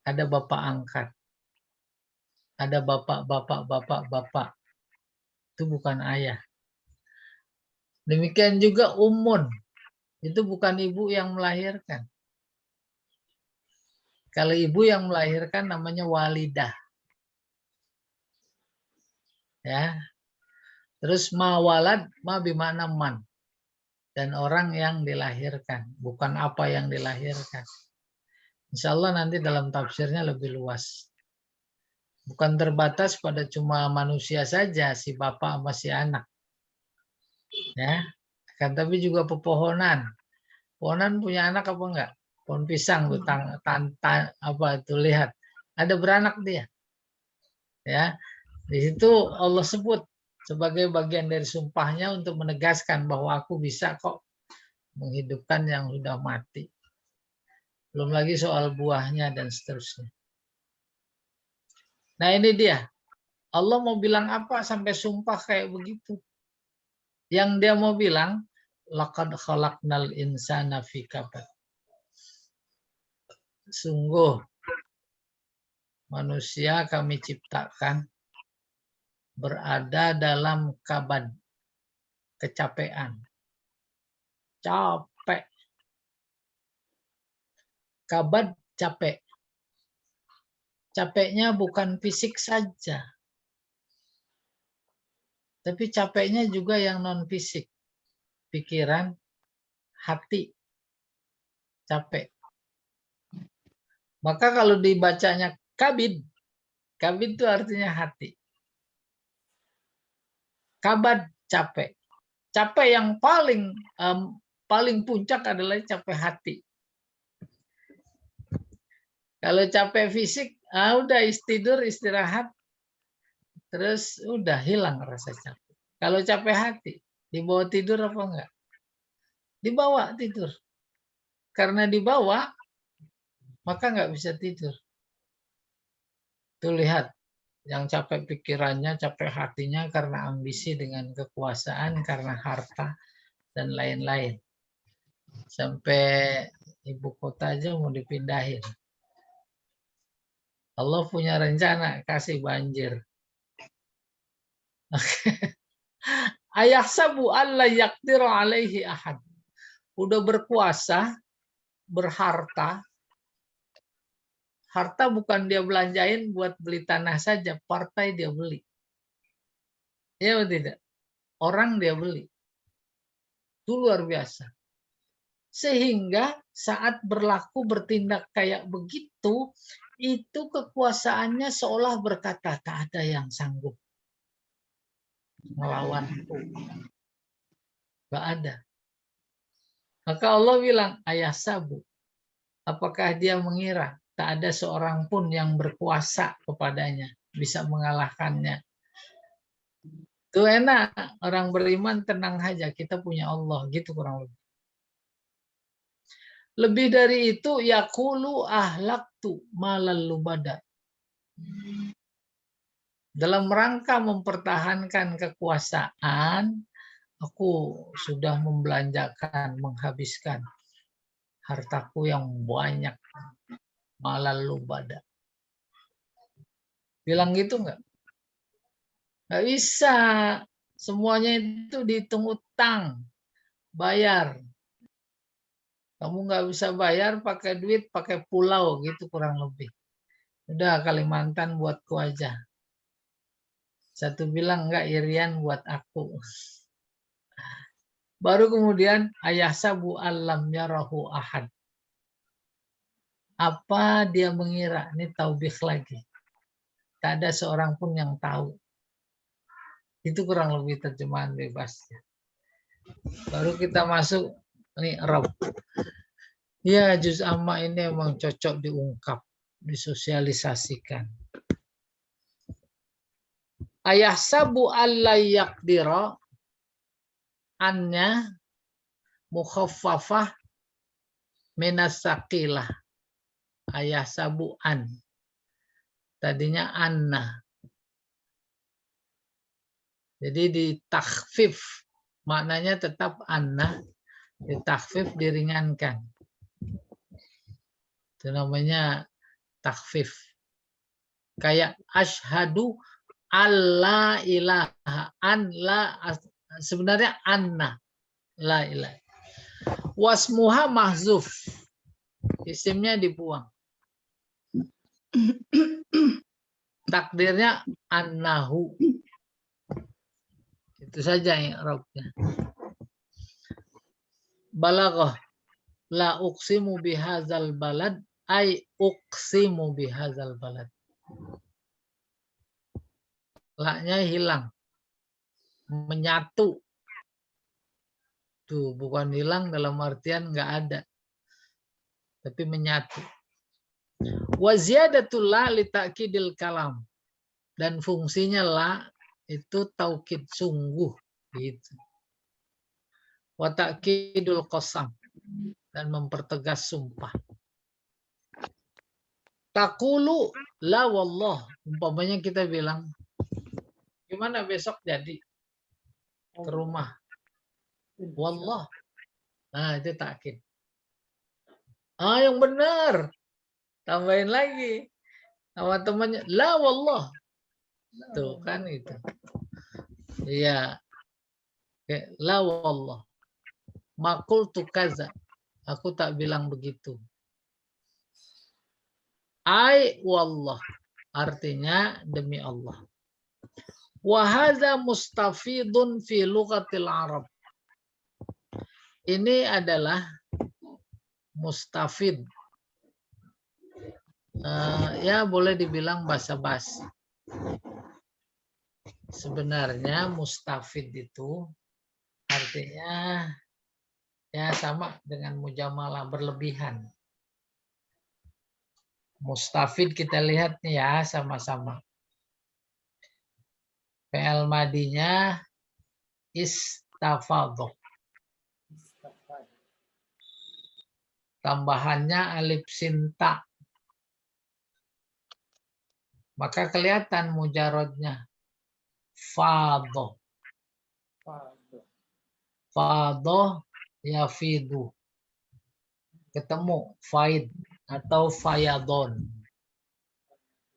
Speaker 1: Ada bapak angkat. Ada bapak. Itu bukan ayah. Demikian juga umun. Itu bukan ibu yang melahirkan. Kalau ibu yang melahirkan namanya walidah. Ya. Terus mawalad, ma bimana man. Dan orang yang dilahirkan. Bukan apa yang dilahirkan. Insya Allah nanti dalam tafsirnya lebih luas. Bukan terbatas pada cuma manusia saja, si bapak sama si anak. Ya. Kan tapi juga pepohonan. Pohonan punya anak apa enggak? Pohon pisang tuh apa itu lihat. Ada beranak dia. Ya. Di situ Allah sebut sebagai bagian dari sumpahnya untuk menegaskan bahwa aku bisa kok menghidupkan yang sudah mati. Belum lagi soal buahnya dan seterusnya. Nah ini dia. Allah mau bilang apa sampai sumpah kayak begitu. Yang dia mau bilang, laqad khalaqnal insana fi kabad. Sungguh manusia kami ciptakan berada dalam kabad, kecapean. Capek. Kabad, capek. Capeknya bukan fisik saja. Tapi capeknya juga yang non-fisik. Pikiran, hati. Capek. Maka kalau dibacanya kabid, kabid itu artinya hati. Kabad, capek. Capek yang paling puncak adalah capek hati. Kalau capek fisik, udah tidur, istirahat, terus udah hilang rasa capek. Kalau capek hati, dibawa tidur apa enggak? Dibawa tidur. Karena dibawa, maka nggak bisa tidur. Tuh lihat, yang capek pikirannya, capek hatinya karena ambisi dengan kekuasaan, karena harta, dan lain-lain. Sampai ibu kota aja mau dipindahin. Allah punya rencana kasih banjir. Ayah sabu alla yaqdiru alaihi ahad. Udah berkuasa, berharta. Harta bukan dia belanjain buat beli tanah saja, partai dia beli. Ya atau tidak? Orang dia beli. Itu luar biasa. Sehingga saat berlaku bertindak kayak begitu, itu kekuasaannya seolah berkata, tak ada yang sanggup melawanku. Gak ada. Maka Allah bilang, ayah sabu. Apakah dia mengira tak ada seorang pun yang berkuasa kepadanya, bisa mengalahkannya. Itu enak, orang beriman tenang aja, kita punya Allah, gitu kurang lebih. Lebih dari itu, yaqulu ahlaktu malal lubada. Dalam rangka mempertahankan kekuasaan, aku sudah membelanjakan, menghabiskan hartaku yang banyak, malal lubada. Bilang gitu nggak? Nggak bisa. Semuanya itu dihitung utang, bayar. Kamu nggak bisa bayar pakai duit, pakai pulau gitu kurang lebih. Udah Kalimantan buatku aja. Satu bilang enggak, Irian buat aku. Baru kemudian ayah sabu alam yarahu ahad. Apa dia mengira? Ini taubih lagi. Tak ada seorang pun yang tahu. Itu kurang lebih terjemahan bebasnya. Baru kita masuk nih Rob. Ya, juz amma ini emang cocok diungkap, disosialisasikan. Ayah sabu alla yaqdira annya mukhaffafah minas saqilah. Ayah sabu an. Tadinya anna. Jadi ditakhfif. Maknanya tetap anna. Ditakhfif, diringankan. Itu namanya takhfif. Kayak ashadu alla ilaha. An la, sebenarnya anna. La ilaha. Wasmuha mahzuf. Isimnya dibuang. Takdirnya annahu. Itu saja i'rabnya. Balaghah. La uqsimu bihadzal balad ay uqsimu bihadzal balad. La-nya hilang. Menyatu. Tuh, bukan hilang dalam artian nggak ada. Tapi menyatu. Wa ziyadatul la li ta'kidil kalam. Dan fungsinya la itu taukid sungguh gitu. Wa ta'kidul qasam. Dan mempertegas sumpah. Taqulu la wallah. Umpamanya kita bilang, gimana besok jadi ke rumah? Wallah. Nah, itu takkid. Yang benar. Tambahin lagi. Sama temannya, la wallah. Tuh kan itu. Iya. La wallah. Makul tu kaza. Aku tak bilang begitu. Ai wallah. Artinya demi Allah. Wahada mustafidun fi lughatil Arab. Ini adalah mustafid. Ya boleh dibilang basa-basi. Sebenarnya mustafid itu artinya ya sama dengan mujamalah, berlebihan. Mustafid kita lihat nih ya sama-sama. Fi'il madinya istafadha. Tambahannya alif sin ta Maka kelihatan mujarodnya. Fadho. Fadho yafidu. Ketemu faid atau fayadon.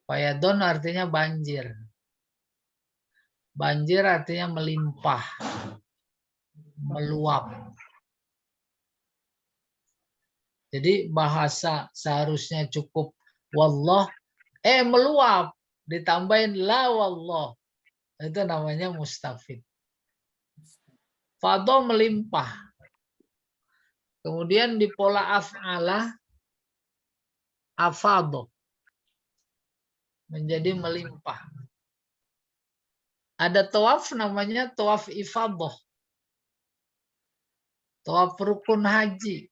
Speaker 1: Fayadon artinya banjir. Banjir artinya melimpah, meluap. Jadi bahasa seharusnya cukup wallah, meluap, ditambahin la wallah. Itu namanya mustafid. Fadho melimpah. Kemudian di pola af'ala, afadho. Menjadi melimpah. Ada tawaf namanya tawaf ifadho. Tawaf rukun haji.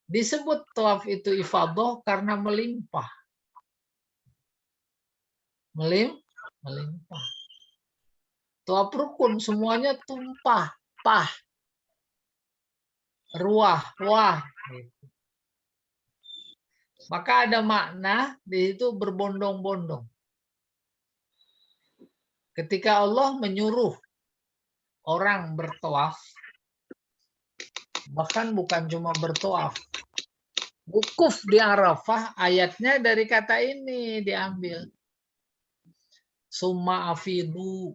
Speaker 1: Disebut tawaf itu ifadho karena melimpah. Melimpah. Tawaf rukun semuanya tumpah, pah. Ruah, wah. Maka ada makna di situ berbondong-bondong. Ketika Allah menyuruh orang bertawaf, bahkan bukan cuma bertawaf, wukuf di Arafah, ayatnya dari kata ini diambil. Summa afidu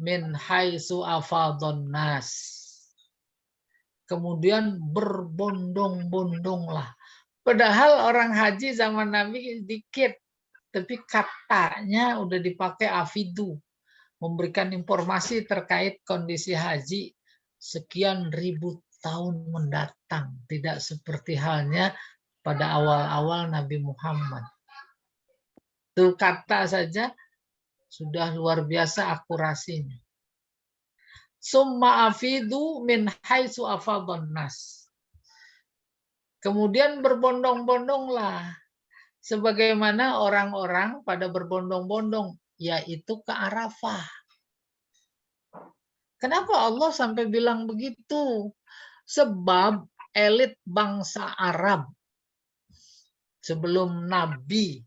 Speaker 1: min haitsu afadun nas. Kemudian berbondong-bondonglah. Padahal orang haji zaman Nabi dikit, tapi katanya udah dipakai afidu, memberikan informasi terkait kondisi haji sekian ribu tahun mendatang, tidak seperti halnya pada awal-awal Nabi Muhammad. Itu kata saja sudah luar biasa akurasinya. Summa afidu min haitsu afadun nas. Kemudian berbondong-bondonglah sebagaimana orang-orang pada berbondong-bondong, yaitu ke Arafah. Kenapa Allah sampai bilang begitu? Sebab elit bangsa Arab sebelum Nabi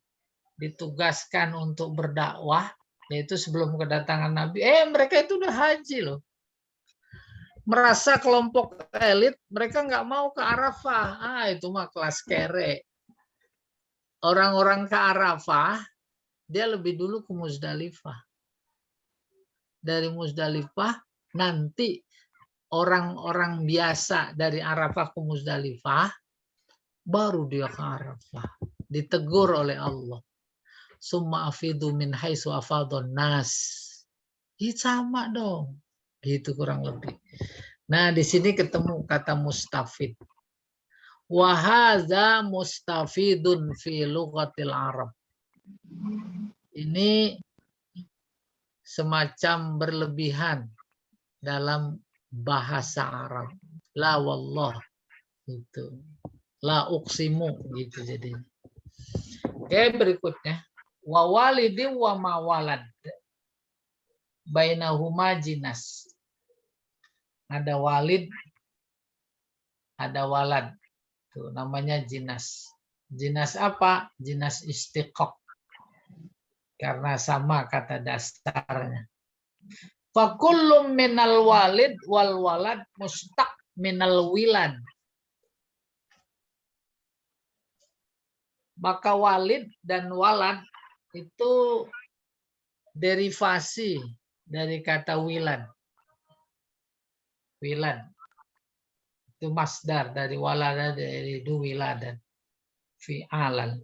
Speaker 1: ditugaskan untuk berdakwah, yaitu sebelum kedatangan Nabi, mereka itu udah haji loh. Merasa kelompok elit, mereka nggak mau ke Arafah. Itu mah kelas kere. Orang-orang ke Arafah, dia lebih dulu ke Muzdalifah. Dari Muzdalifah, nanti orang-orang biasa dari Arafah ke Muzdalifah, baru dia ke Arafah. Ditegur oleh Allah. Summa afidu min haitsu afadun nas. Sama dong. Gitu kurang lebih. Nah, di sini ketemu kata mustafid. Wa hadza mustafidun fi lughatil Arab. Ini semacam berlebihan dalam bahasa Arab. La wallah itu. La uqsimu gitu jadinya. Oke, berikutnya. Wa walidi wa mawalad. Bainahuma jinas. Ada walid, ada walad. Itu namanya jinas. Jinas apa? Jinas istiqaq. Karena sama kata dasarnya. Fakullum minal walid wal walad mustaq minal wilad. Maka walid dan walad itu derivasi dari kata wilad. Wilad itu masdar dari walada, dari duwiladan fi'alan.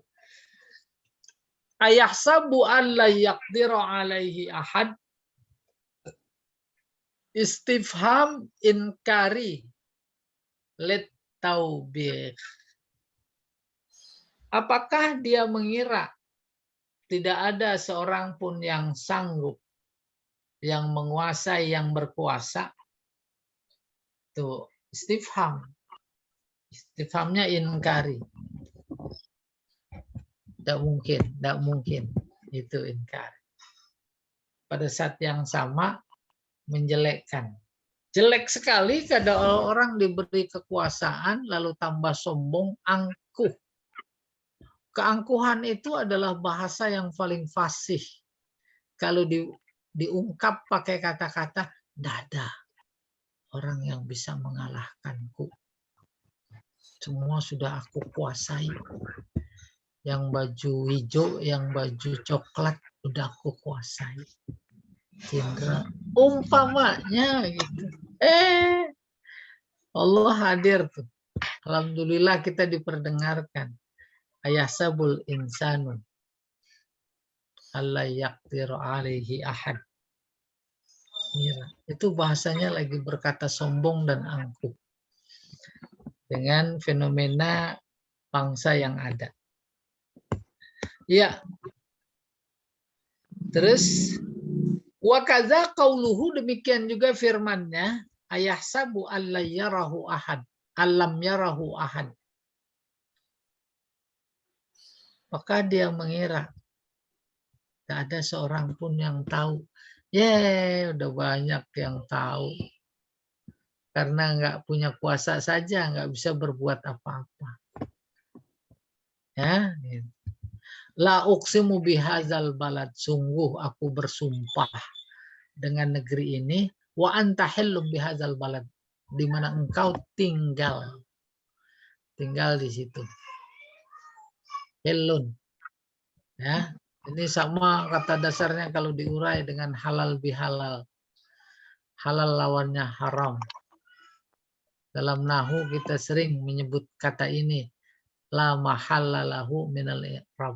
Speaker 1: Ayahsabu an la yaqdiru alaihi ahad. Istifham inkari lit taubih. Apakah dia mengira tidak ada seorang pun yang sanggup, yang menguasai, yang berkuasa? Itu istifham. Istifhamnya inkari. Tidak mungkin. Itu inkari. Pada saat yang sama menjelekkan. Jelek sekali kalau orang diberi kekuasaan lalu tambah sombong, angkuh. Keangkuhan itu adalah bahasa yang paling fasih. Kalau diungkap pakai kata-kata, tidak ada orang yang bisa mengalahkanku. Semua sudah aku kuasai. Yang baju hijau, yang baju coklat, sudah aku kuasai. Cindra. Umpamanya gitu. Allah hadir tuh. Alhamdulillah kita diperdengarkan. Ayahsabul insanu alla yaqdiru alaihi ahad. Mira. Itu bahasanya lagi berkata sombong dan angkuh. Dengan fenomena bangsa yang ada. Ya. Terus wa kadza qauluhu, demikian juga firman-Nya, ayahsabu alla yarahu ahad, allam yarahu ahad. Maka dia mengira tidak ada seorang pun yang tahu. Udah banyak yang tahu. Karena nggak punya kuasa saja, nggak bisa berbuat apa-apa. Ya, gitu. La uqsimu bihadzal balad, sungguh aku bersumpah dengan negeri ini, wa anta hillum bihadzal balad, di mana engkau tinggal di situ. Hillun. Ya, ini sama kata dasarnya kalau diurai dengan halal bihalal. Halal lawannya haram. Dalam nahu kita sering menyebut kata ini, la mahalla lahu minal i'rab,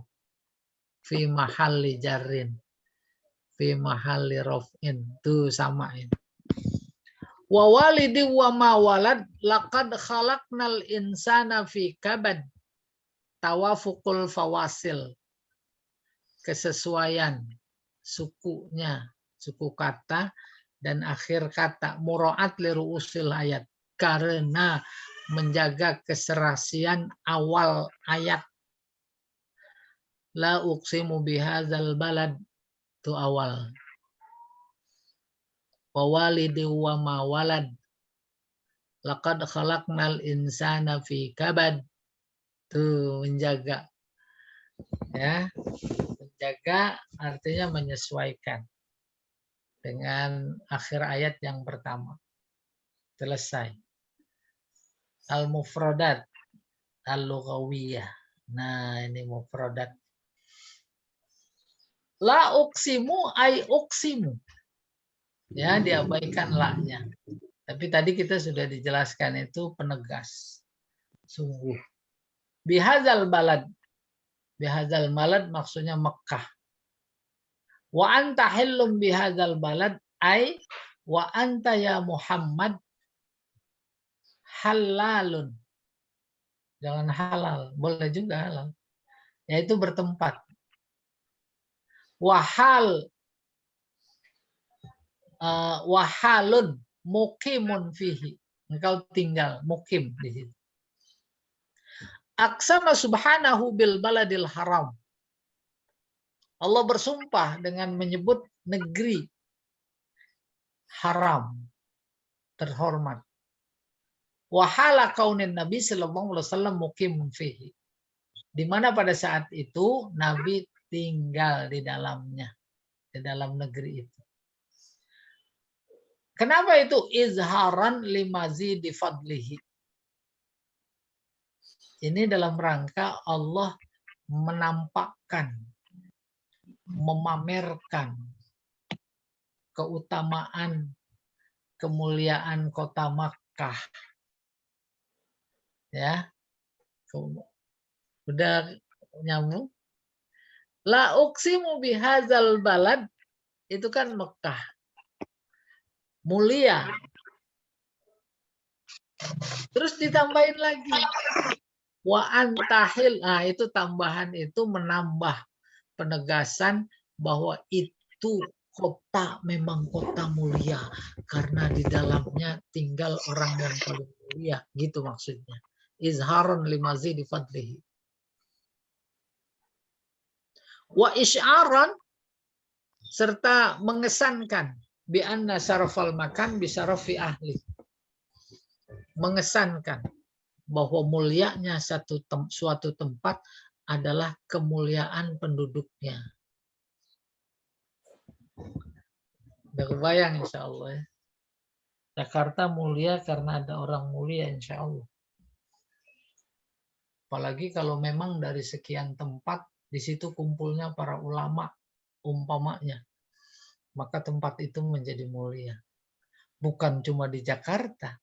Speaker 1: fi mahalli jarrin, fi mahalli raf'in. Itu sama ini. Wa walidi wa ma walad laqad khalaqnal insana fi kabad, tawafuqul fawasil, kesesuaian sukunya, suku kata dan akhir kata, muraat li ru'usil ayat, karena menjaga keserasian awal ayat. La uqsimu bihadzal balad, itu awal. Wa walidi wa ma walad laqad khalaqnal insana fi kabad, itu menjaga. Ya, menjaga artinya menyesuaikan dengan akhir ayat yang pertama. Selesai. Al-mufradat al-lughawiyah. Nah, ini mufradat. La uqsimu ay uqsimu. Ya, diabaikan la-nya. Tapi tadi kita sudah dijelaskan itu penegas. Sungguh. Bihadzal balad. Bihadzal balad maksudnya Mekah. Wa anta hillum bihadzal balad ay wa anta ya Muhammad halalun. Jangan halal, boleh juga halal. Yaitu bertempat. Wahalun mukimun fihi. Engkau tinggal mukim di situ. Aqsama subhanahu bil baladil haram. Allah bersumpah dengan menyebut negeri haram, terhormat. Wahala kaunin Nabi sallallahu alaihi wasallam mukimun fihi. Di mana pada saat itu Nabi tinggal di dalamnya, di dalam negeri itu. Kenapa itu? Izharan limazidi fadlihi. Ini dalam rangka Allah menampakkan, memamerkan keutamaan, kemuliaan kota Makkah. Ya. Udah nyambung? La uqsimu bihadzal balad, itu kan Mekah. Mulia. Terus ditambahin lagi. Wa antahil. Nah, itu tambahan itu menambah penegasan bahwa itu kota memang kota mulia karena di dalamnya tinggal orang yang paling mulia, gitu maksudnya. Izharun limazidi fadlihi. Wa isy'aran, serta mengesankan bi anna syarafal makan bi syarafi ahli. Mengesankan bahwa mulianya suatu tempat adalah kemuliaan penduduknya. Udah kebayang insya Allah ya. Jakarta mulia karena ada orang mulia insya Allah. Apalagi kalau memang dari sekian tempat di situ kumpulnya para ulama umpamanya, maka tempat itu menjadi mulia. Bukan cuma di Jakarta,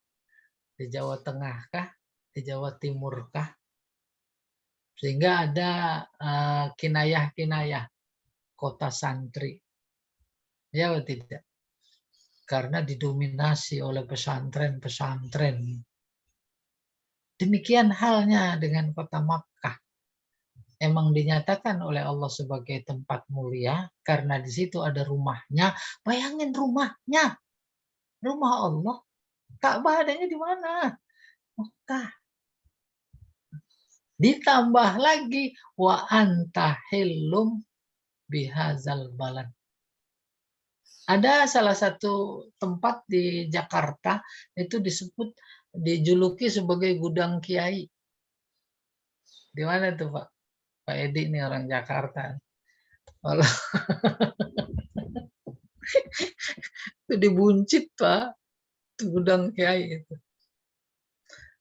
Speaker 1: di Jawa Tengah kah, di Jawa Timur kah, sehingga ada kinayah-kinayah kota santri. Ya atau tidak? Karena didominasi oleh pesantren-pesantren. Demikian halnya dengan kota Makkah. Emang dinyatakan oleh Allah sebagai tempat mulia karena di situ ada rumahnya. Bayangin rumahnya, rumah Allah. Ka'bah adanya di mana? Makkah. Ditambah lagi wa anta hillum bihazal balad. Ada salah satu tempat di Jakarta itu dijuluki sebagai gudang kiai. Di mana tuh Pak? Pak Edi ini orang Jakarta. Kalau itu di Buncit Pak, itu gudang kiai itu.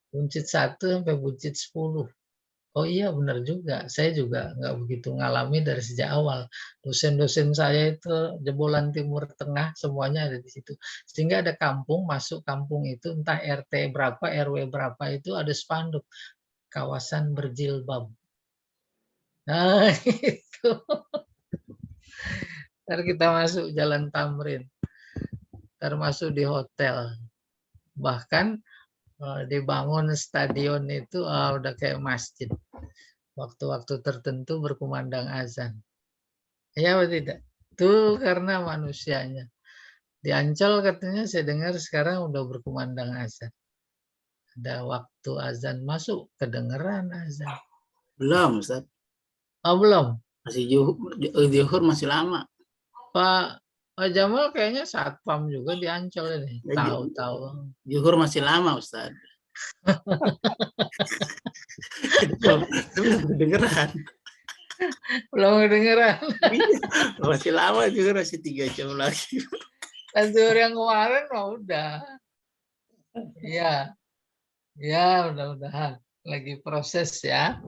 Speaker 1: Buncit 1 sampai Buncit 10. Oh iya benar juga, saya juga nggak begitu ngalami dari sejak awal. Dosen-dosen saya itu jebolan Timur Tengah semuanya ada di situ. Sehingga ada kampung, masuk kampung itu entah RT berapa, RW berapa itu ada spanduk. Kawasan berjilbab. Nah itu. Ntar kita masuk Jalan Tamrin. Termasuk di hotel. Bahkan dibangun stadion itu udah kayak masjid. Waktu-waktu tertentu berkumandang azan. Ya atau tidak? Itu karena manusianya. Di Ancol katanya saya dengar sekarang udah berkumandang azan. Ada waktu azan masuk, kedengeran azan.
Speaker 2: Belum, Ustaz.
Speaker 1: Oh belum?
Speaker 2: Masih Zuhur masih lama.
Speaker 1: Pak Jamal kayaknya satpam juga di Ancol ini. Tahu-tahu.
Speaker 2: Zuhur masih lama, Ustaz. Belum kedengeran.
Speaker 1: Belum kedengeran.
Speaker 2: Masih lama juga, masih 3 jam lagi.
Speaker 1: Dan zuhur yang kemarin mah udah. Iya. Ya, mudah-mudahan lagi proses ya.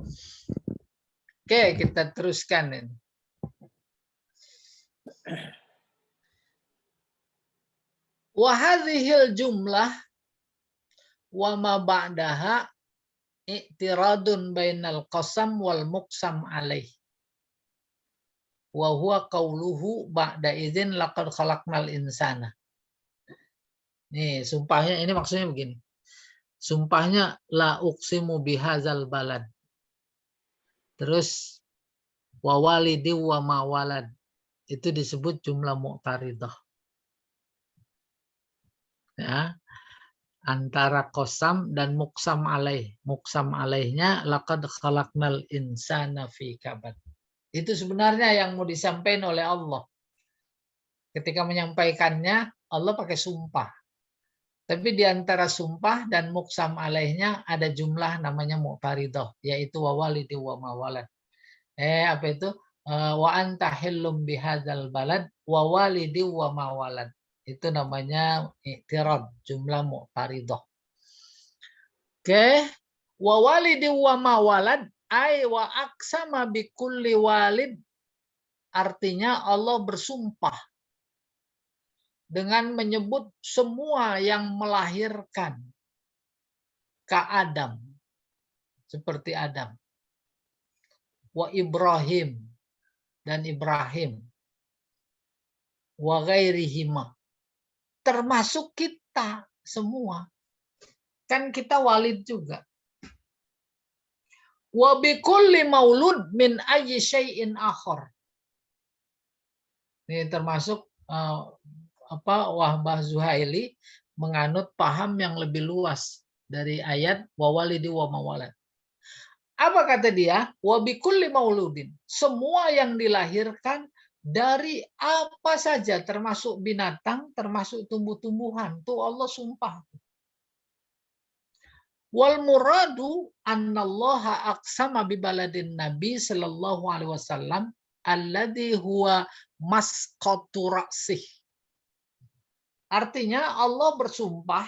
Speaker 1: Oke, kita teruskan ini. Wa hadhil jumlah wa ma ba'daha i'tiradun bainal qasam wal muqsam alaih. Wa huwa qauluhu ba'da idzin laqad khalaqnal insana. Nih, sumpahnya ini maksudnya begini. Sumpahnya la uqsimu bihadzal balad. Terus wa walidi wa ma walad. Itu disebut jumlah mu'taridah. Ya. Antara qasam dan muqsam alaih. Muqsam alaihnya laqad khalaqnal insana fi kabad. Itu sebenarnya yang mau disampaikan oleh Allah. Ketika menyampaikannya, Allah pakai sumpah. Tapi di antara sumpah dan muqsam alaihnya ada jumlah namanya mu'taridah, yaitu wa walidi wa ma walad. Apa itu? Wa anta hillum bihadzal balad wa walidi wa ma walad. Itu namanya i'tirad, jumlah mu'taridah. Oke, wa walidi wa ma walad ay wa aqsama bi kulli walid. Artinya Allah bersumpah dengan menyebut semua yang melahirkan ke Adam, seperti Adam, wa Ibrahim dan Ibrahim, wa ghairihima, termasuk kita semua, kan kita walid juga. Wa bi kulli maulud min ayyi syai'in akhar. Ini termasuk Wahbah Zuhaili menganut paham yang lebih luas dari ayat wa walidi wa mawalad. Apa kata dia? Wa bi kulli mauludin. Semua yang dilahirkan dari apa saja, termasuk binatang, termasuk tumbuh-tumbuhan. Tuh Allah sumpah. Wal muradu annallaha aqsama bi baladin Nabi sallallahu alaihi wasallam alladhi huwa masqatu ra'sih. Artinya Allah bersumpah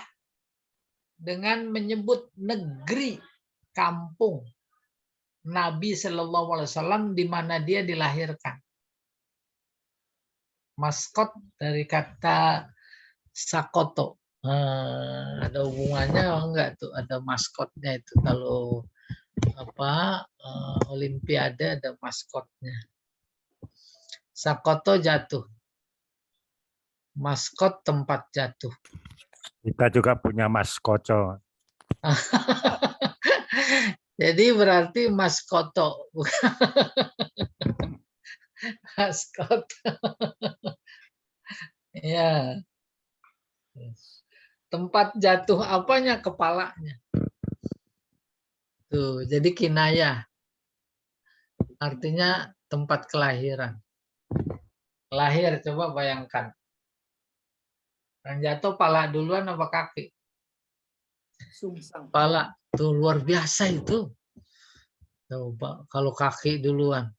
Speaker 1: dengan menyebut negeri kampung Nabi sallallahu alaihi wasallam di mana dia dilahirkan. Maskot dari kata sakoto. Ada hubungannya enggak tuh, ada maskotnya itu kalau olimpiade ada maskotnya. Sakoto jatuh, maskot tempat jatuh.
Speaker 3: Kita juga punya maskoco.
Speaker 1: Jadi berarti maskoto, maskot. Ya. Tempat jatuh apanya? Kepalanya. Tuh, jadi kinayah. Artinya tempat kelahiran. Lahir, coba bayangkan. Yang jatuh pala duluan apa kaki?
Speaker 2: Sungsang.
Speaker 1: Pala. Tuh luar biasa itu. Coba kalau kaki duluan.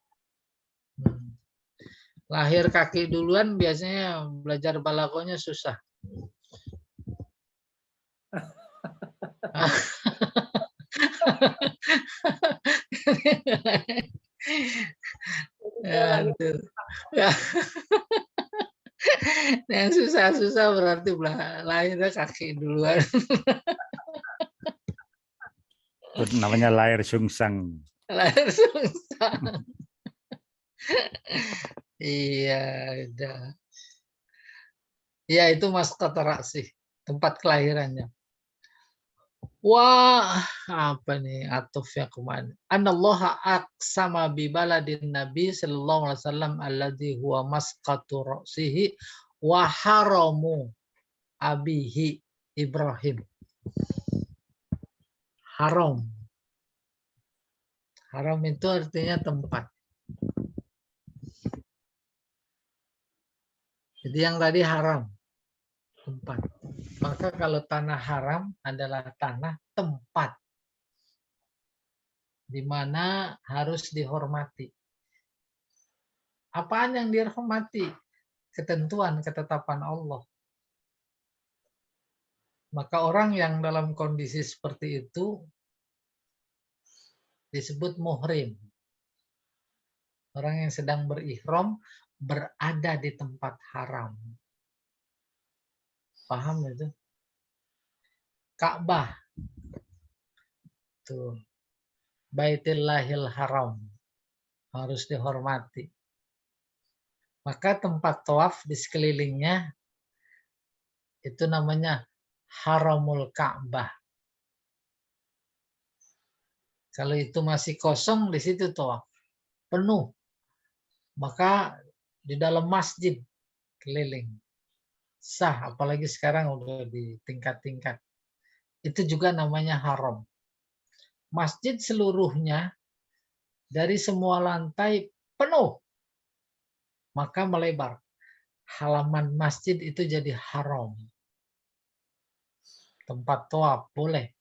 Speaker 1: Lahir kaki duluan biasanya belajar balagonya susah. Ya. Yang susah-susah berarti lahirnya kaki duluan.
Speaker 3: Itu namanya lahir sungsang.
Speaker 1: Lahir sungsang. Iya, udah. Ya itu maskot ra'sih, tempat kelahirannya. Wah, apa nih atufnya kemana? Anallaha aqsama bi baladin Nabi sallallahu alaihi wasallam alladzi huwa masqatu ra'sihi wa haramu abihi Ibrahim. Haram. Haram itu artinya tempat. Jadi yang tadi haram, tempat. Maka kalau tanah haram adalah tanah tempat di mana harus dihormati. Apaan yang dihormati? Ketentuan, ketetapan Allah. Maka orang yang dalam kondisi seperti itu disebut muhrim. Orang yang sedang berihram berada di tempat haram. Paham itu? Ka'bah. Tuh. Baitillahil Haram. Harus dihormati. Maka tempat tawaf di sekelilingnya itu namanya Haramul Ka'bah. Kalau itu masih kosong di situ tawaf. Penuh. Maka di dalam masjid keliling. Sah, apalagi sekarang udah di tingkat-tingkat. Itu juga namanya haram. Masjid seluruhnya dari semua lantai penuh. Maka melebar. Halaman masjid itu jadi haram. Tempat tawaf boleh.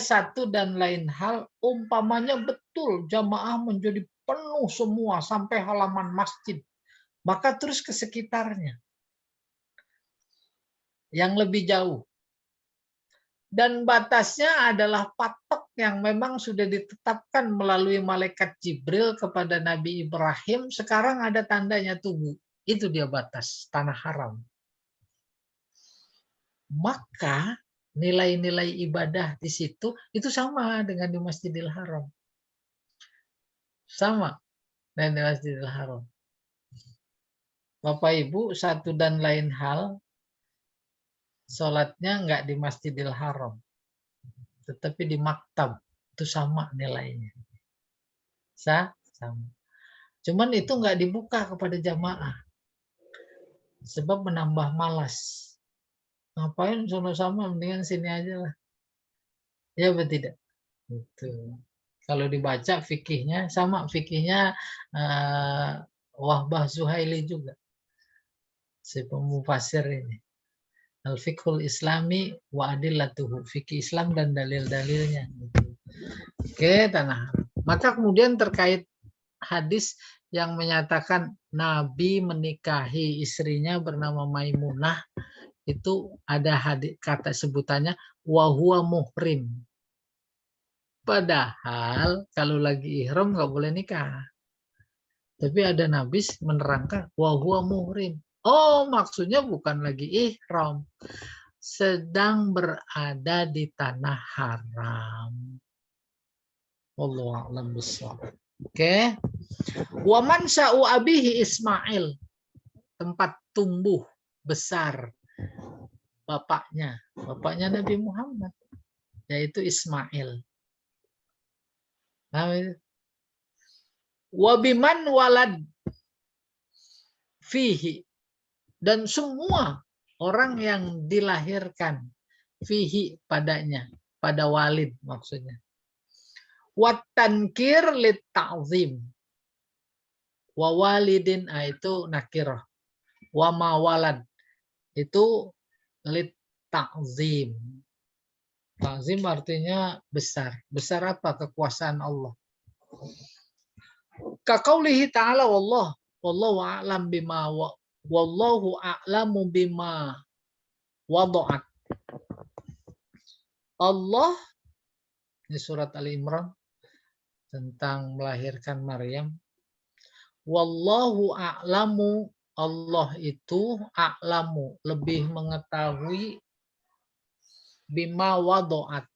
Speaker 1: Satu dan lain hal, umpamanya betul jamaah menjadi penuh semua sampai halaman masjid. Maka terus ke sekitarnya. Yang lebih jauh. Dan batasnya adalah patok yang memang sudah ditetapkan melalui malaikat Jibril kepada Nabi Ibrahim. Sekarang ada tandanya tubuh. Itu dia batas tanah haram. Maka nilai-nilai ibadah di situ itu sama dengan di Masjidil Haram. Sama dengan di Masjidil Haram. Bapak Ibu, satu dan lain hal, sholatnya nggak di Masjidil Haram, tetapi di maktab. Itu sama nilainya. Sama. Cuman itu nggak dibuka kepada jamaah. Sebab menambah malas. Ngapain sama-sama, mendingan sini aja lah. Ya betul tidak? Gitu. Kalau dibaca fikihnya, sama fikihnya Wahbah Zuhaili juga. Si pemufasir ini. Al-fiqhul islami wa adillatuhu. Fikih Islam dan dalil-dalilnya. Oke, tanah. Maka kemudian terkait hadis yang menyatakan Nabi menikahi istrinya bernama Maimunah, itu ada hadis kata sebutannya wa huwa muhrim. Padahal kalau lagi ihram nggak boleh nikah. Tapi ada Nabi menerangkan wa huwa muhrim. Oh, maksudnya bukan lagi ihram, sedang berada di tanah haram. Wallahu a'lam bishawab. Oke. Wa man sya'u abihi Ismail, tempat tumbuh besar bapaknya Nabi Muhammad, yaitu Ismail. Wa biman walad fihi, dan semua orang yang dilahirkan fihi padanya, pada walid maksudnya. Wat tankir lit ta'zim. Wa walidin itu nakirah. Wa ma walad itu lit ta'zim. Ta'zim artinya besar. Besar apa? Kekuasaan Allah. Ka qaulihi ta'ala wallahu a'lam bima wallahu a'lamu bima wada'at. Allah di surat Ali Imran tentang melahirkan Maryam. Wallahu a'lamu, Allah itu a'lamu, lebih mengetahui bima wada'at,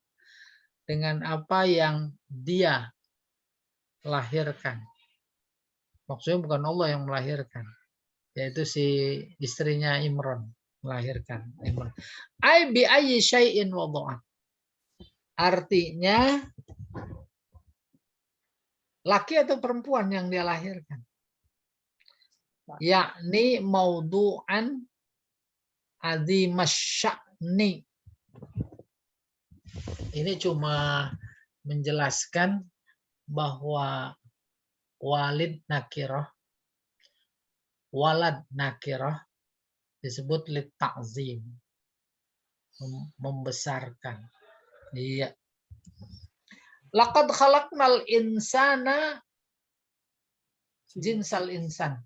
Speaker 1: dengan apa yang dia lahirkan. Maksudnya bukan Allah yang melahirkan, yaitu si istrinya Imran melahirkan Imran. Ai bi ayyi syai'in wada'at. Artinya laki atau perempuan yang dia lahirkan. Yakni maudu'an azimasya'ni. Ini cuma menjelaskan bahwa walid nakirah, walad nakirah disebut lit ta'zim, membesarkan. Iya. Laqad khalaqnal insana jinsal insan.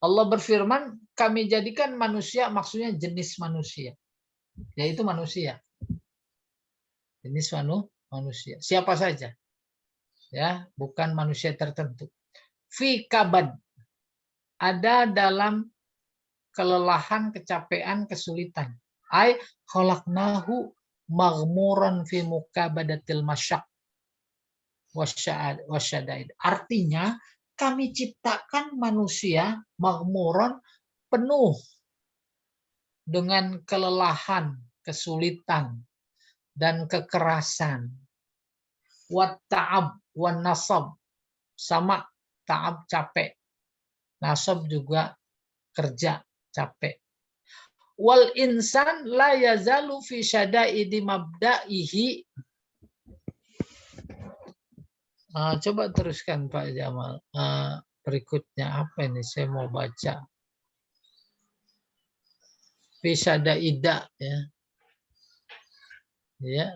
Speaker 1: Allah berfirman, kami jadikan manusia, maksudnya jenis manusia, yaitu manusia. Jenis manusia. Siapa saja. Ya, bukan manusia tertentu. Fi kabad. Ada dalam kelelahan, kecapean, kesulitan. Ai khalaqnahu maghmuran fi mukabadatil masyak wasyadaid. Artinya kami ciptakan manusia maghmuran, penuh dengan kelelahan, kesulitan dan kekerasan. Wat ta'ab wan nasab, sama ta'ab capek, nasab juga kerja capek. Wal insan la yazalu fi syada'idi mabda'ihi. Coba teruskan Pak Jamal. Berikutnya apa ini? Saya mau baca. Fi syada'ida ya. Ya.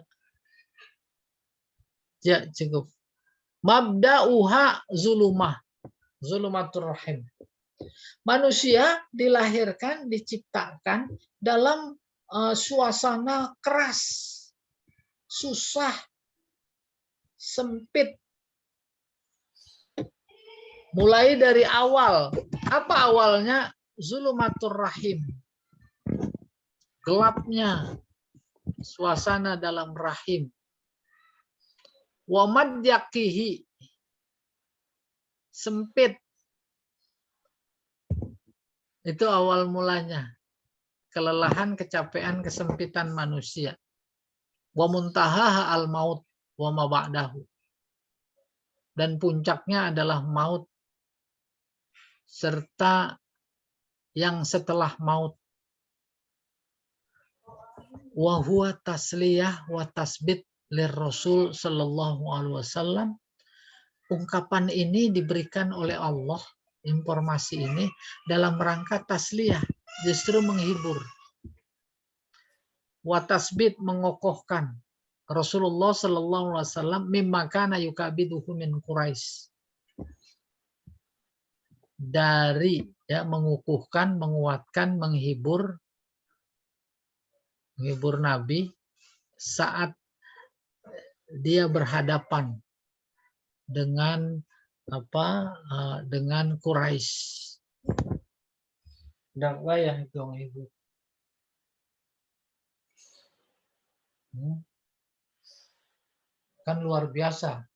Speaker 1: Ya, cukup. Mabda'uha zulumah. Zulumatur rahim. Manusia dilahirkan, diciptakan dalam suasana keras, susah, sempit. Mulai dari awal. Apa awalnya? Zulumatur rahim. Gelapnya suasana dalam rahim. Wa madyaqihi. Sempit. Itu awal mulanya. Kelelahan, kecapean, kesempitan manusia. Wa muntahaha al maut wa ma ba'dahu. Dan puncaknya adalah maut serta yang setelah maut. Wa huwa tasliyah wa tasbit lir Rasul sallallahu alaihi wasallam. Ungkapan ini diberikan oleh Allah, informasi ini dalam rangka tasliyah, justru menghibur. wa tasbit mengokohkan Rasulullah sallallahu alaihi wasallam mimma kana yukabiduhu min Quraisy, dari ya mengukuhkan, menguatkan, menghibur Nabi saat dia berhadapan dengan dengan Quraisy. Dakwah yang itu menghibur. Kan luar biasa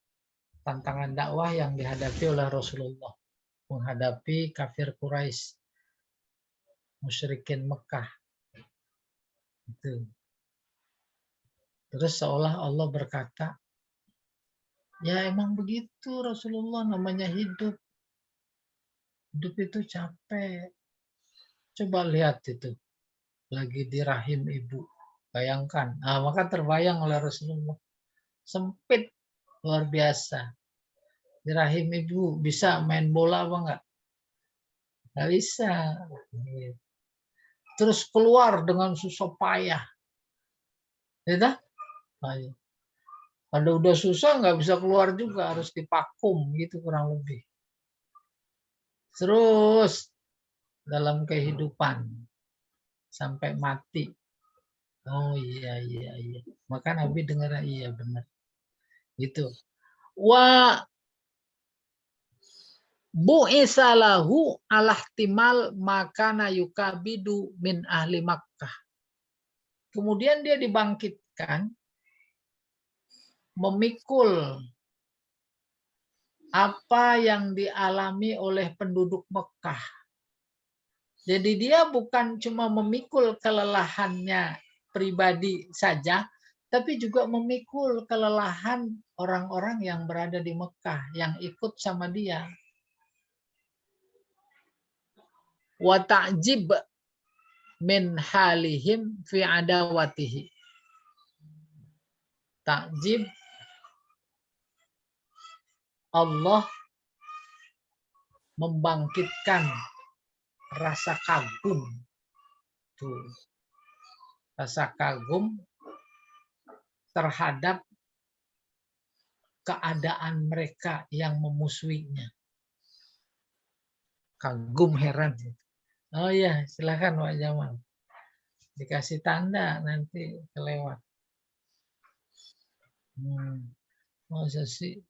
Speaker 1: tantangan dakwah yang dihadapi oleh Rasulullah menghadapi kafir Quraisy, musyrikin Mekah. Itu. Terus seolah Allah berkata, ya emang begitu Rasulullah, namanya hidup. Hidup itu capek. Coba lihat itu, lagi di rahim ibu. Bayangkan. Maka terbayang oleh Rasulullah. Sempit, luar biasa. Di rahim ibu bisa main bola apa enggak? Nggak bisa. Terus keluar dengan susah payah. Ya, kalau udah susah nggak bisa keluar juga, harus dipakum gitu kurang lebih. Terus dalam kehidupan sampai mati. Oh iya. Maka Nabi dengar iya benar. Gitu. Wa bu'isalahu alahtimal makana yukabidu min ahli Makkah. Kemudian dia dibangkitkan memikul apa yang dialami oleh penduduk Mekah. Jadi dia bukan cuma memikul kelelahannya pribadi saja, tapi juga memikul kelelahan orang-orang yang berada di Mekah, yang ikut sama dia. Wa ta'jib min halihim fi adawatihi. Ta'jib, Allah membangkitkan rasa kagum. Tuh. Rasa kagum terhadap keadaan mereka yang memusuhinya. Kagum, heran. Oh iya, silakan Pak Jamal. Dikasih tanda nanti kelewat. Masa sih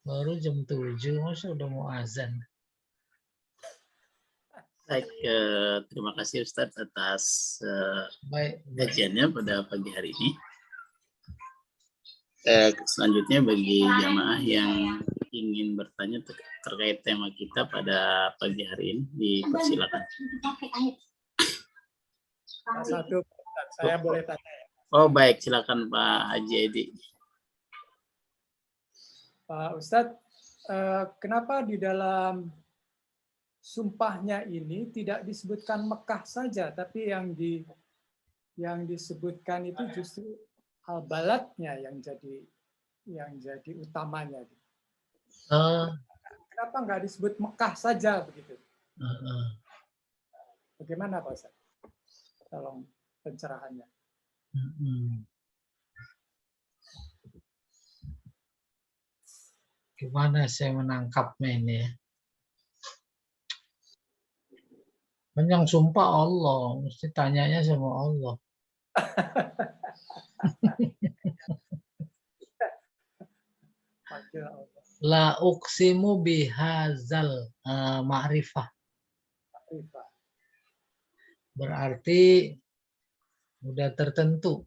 Speaker 1: baru jam 7, masa udah mau azan.
Speaker 2: Baik, terima kasih Ustadz atas
Speaker 1: Baik.
Speaker 2: kajiannya pada pagi hari ini. Selanjutnya bagi jamaah yang ingin bertanya terkait tema kita pada pagi hari ini, dipersilakan.
Speaker 4: Satu, saya boleh tanya.
Speaker 2: Oh baik, silakan Pak Haji Edi.
Speaker 4: Pak Ustadz, kenapa di dalam sumpahnya ini tidak disebutkan Mekah saja, tapi yang disebutkan itu justru al-baladnya yang jadi utamanya. Kenapa nggak disebut Mekah saja begitu? Bagaimana Pak Ustadz? Tolong pencerahannya.
Speaker 1: Gimana saya menangkapnya ini ya? Yang sumpah Allah, mesti tanyanya sama Allah. La uqsimu bihazal ma'rifah. Berarti udah tertentu.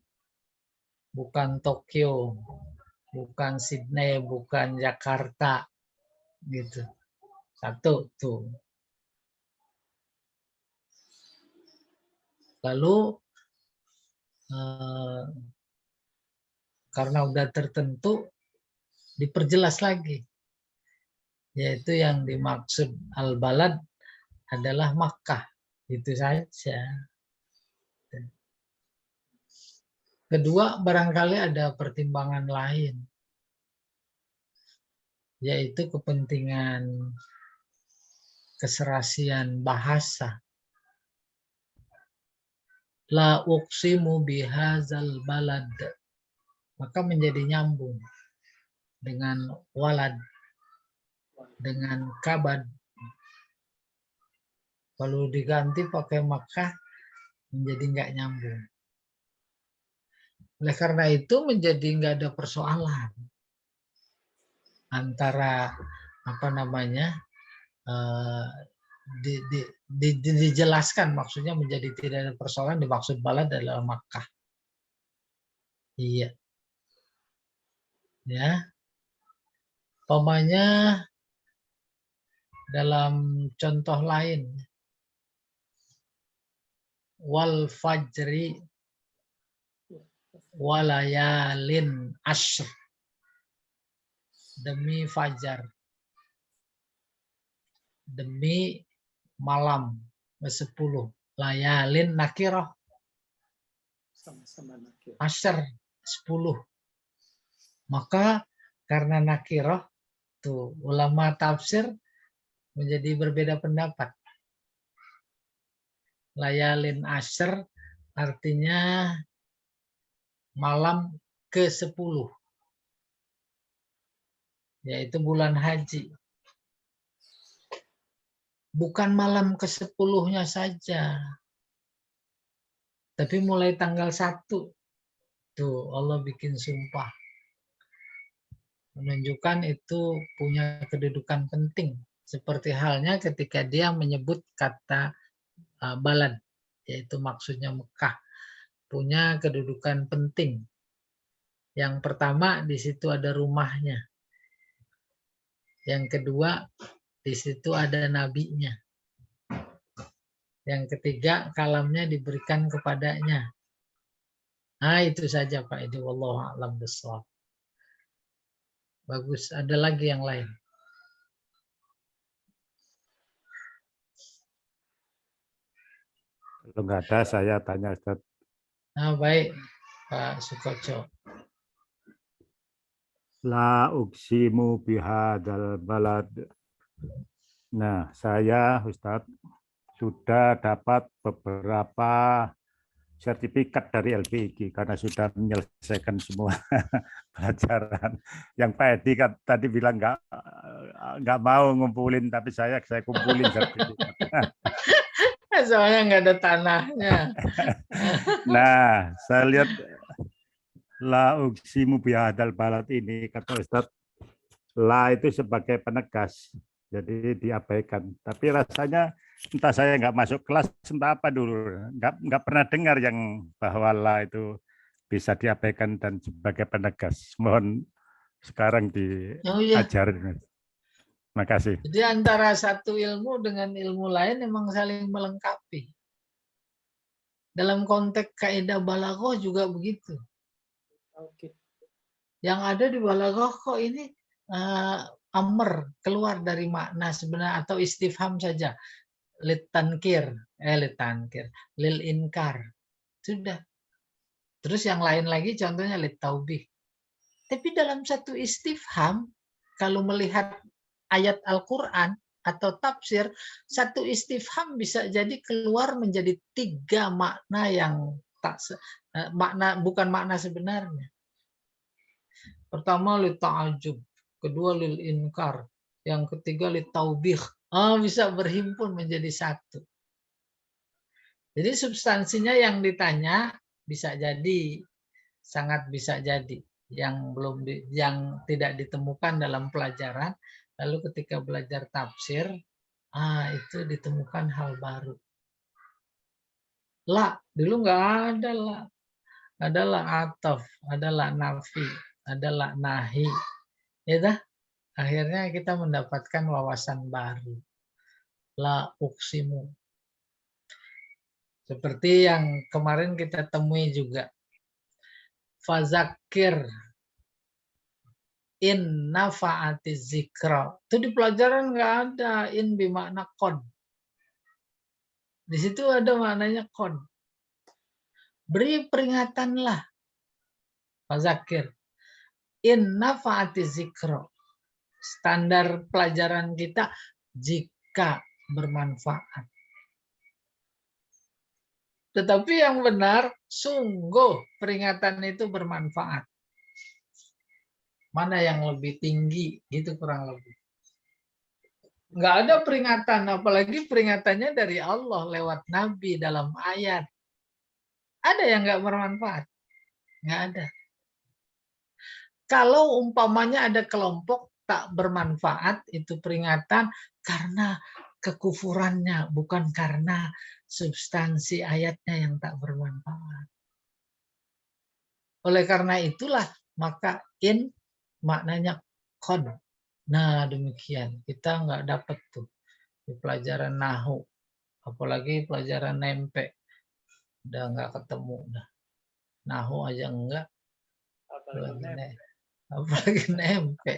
Speaker 1: Bukan Tokyo, bukan Sydney, bukan Jakarta. Gitu. Satu tuh. Lalu karena udah tertentu diperjelas lagi, yaitu yang dimaksud al-balad adalah Makkah, itu saja. Kedua, barangkali ada pertimbangan lain, yaitu kepentingan keserasian bahasa. La uqsimu bihazal balad. Maka menjadi nyambung dengan walad, dengan kabad. Kalau diganti pakai Makkah menjadi nggak nyambung. Oleh karena itu menjadi nggak ada persoalan antara apa namanya dijelaskan, maksudnya menjadi tidak ada persoalan, dimaksud balad adalah Makkah. Iya. Ya. Umpamanya dalam contoh lain, wal fajri walayalin ashr, demi fajar, demi malam ke-10, layalin nakirah,
Speaker 4: Sama-sama nakir.
Speaker 1: ashr 10. Maka karena nakirah tuh ulama tafsir menjadi berbeda pendapat. Layalin ashr artinya malam ke-10, yaitu bulan haji. Bukan malam ke-10-nya saja, tapi mulai tanggal 1 tuh Allah bikin sumpah, menunjukkan itu punya kedudukan penting, seperti halnya ketika dia menyebut kata balad, yaitu maksudnya Mekah, punya kedudukan penting. Yang pertama, di situ ada rumahnya. Yang kedua, di situ ada nabinya. Yang ketiga, kalamnya diberikan kepadanya. Nah, itu saja Pak Edi, wallahu a'lam bishawab. Bagus, ada lagi yang lain.
Speaker 3: Kalau nggak ada, saya tanya Ustaz.
Speaker 1: Nah, baik Pak Sukoco.
Speaker 3: La uksimu bihadzal balad. Nah, saya Ustaz sudah dapat beberapa sertifikat dari LPIG karena sudah menyelesaikan semua pelajaran. Yang Pak Edi kan tadi bilang nggak mau ngumpulin, tapi saya kumpulin sertifikat.
Speaker 1: Soalnya nggak ada tanahnya.
Speaker 3: Nah, saya lihat la uksimu bihadzal balad ini, kata Ustaz, la itu sebagai penegas, jadi diabaikan. Tapi rasanya entah saya nggak masuk kelas, entah apa dulu, nggak pernah dengar yang bahwa la itu bisa diabaikan dan sebagai penegas. Mohon sekarang
Speaker 1: Oh iya.
Speaker 3: diajarin. Terima kasih.
Speaker 1: Jadi antara satu ilmu dengan ilmu lain memang saling melengkapi. Dalam konteks kaidah balaghah juga begitu.
Speaker 4: Oke.
Speaker 1: Yang ada di balaghah kok ini amr, keluar dari makna sebenarnya, atau istifham saja. Litankir, lil inkar. Sudah. Terus yang lain lagi contohnya litaubih. Tapi dalam satu istifham, kalau melihat ayat Al-Quran atau tafsir, satu istifham bisa jadi keluar menjadi 3 makna yang bukan makna sebenarnya. Pertama li ta'ajub, kedua lil inkar, yang ketiga li taubih. Bisa berhimpun menjadi satu. Jadi substansinya yang ditanya bisa jadi, sangat bisa jadi, yang yang tidak ditemukan dalam pelajaran, lalu ketika belajar tafsir, itu ditemukan hal baru. La, dulu nggak ada la. Adalah ataf, adalah nafi, adalah nahi. Ya, akhirnya kita mendapatkan wawasan baru. La uksimu. Seperti yang kemarin kita temui juga. Fazakir in nafa'ati zikra. Itu di pelajaran nggak ada in bimakna qad. Di situ ada maknanya qad. Beri peringatanlah. Fazakir in nafa'ati zikra. Standar pelajaran kita jika bermanfaat. Tetapi yang benar, sungguh peringatan itu bermanfaat. Mana yang lebih tinggi, gitu kurang lebih. Nggak ada peringatan, apalagi peringatannya dari Allah lewat Nabi dalam ayat. Ada yang nggak bermanfaat? Nggak ada. Kalau umpamanya ada kelompok tak bermanfaat, itu peringatan karena kekufurannya, bukan karena substansi ayatnya yang tak bermanfaat. Oleh karena itulah, maka in maknanya kon. Nah, demikian. Kita nggak dapat tuh di pelajaran nahu. Apalagi pelajaran nempe. Udah nggak ketemu. Dah. Nahu aja enggak. Apalagi nempe.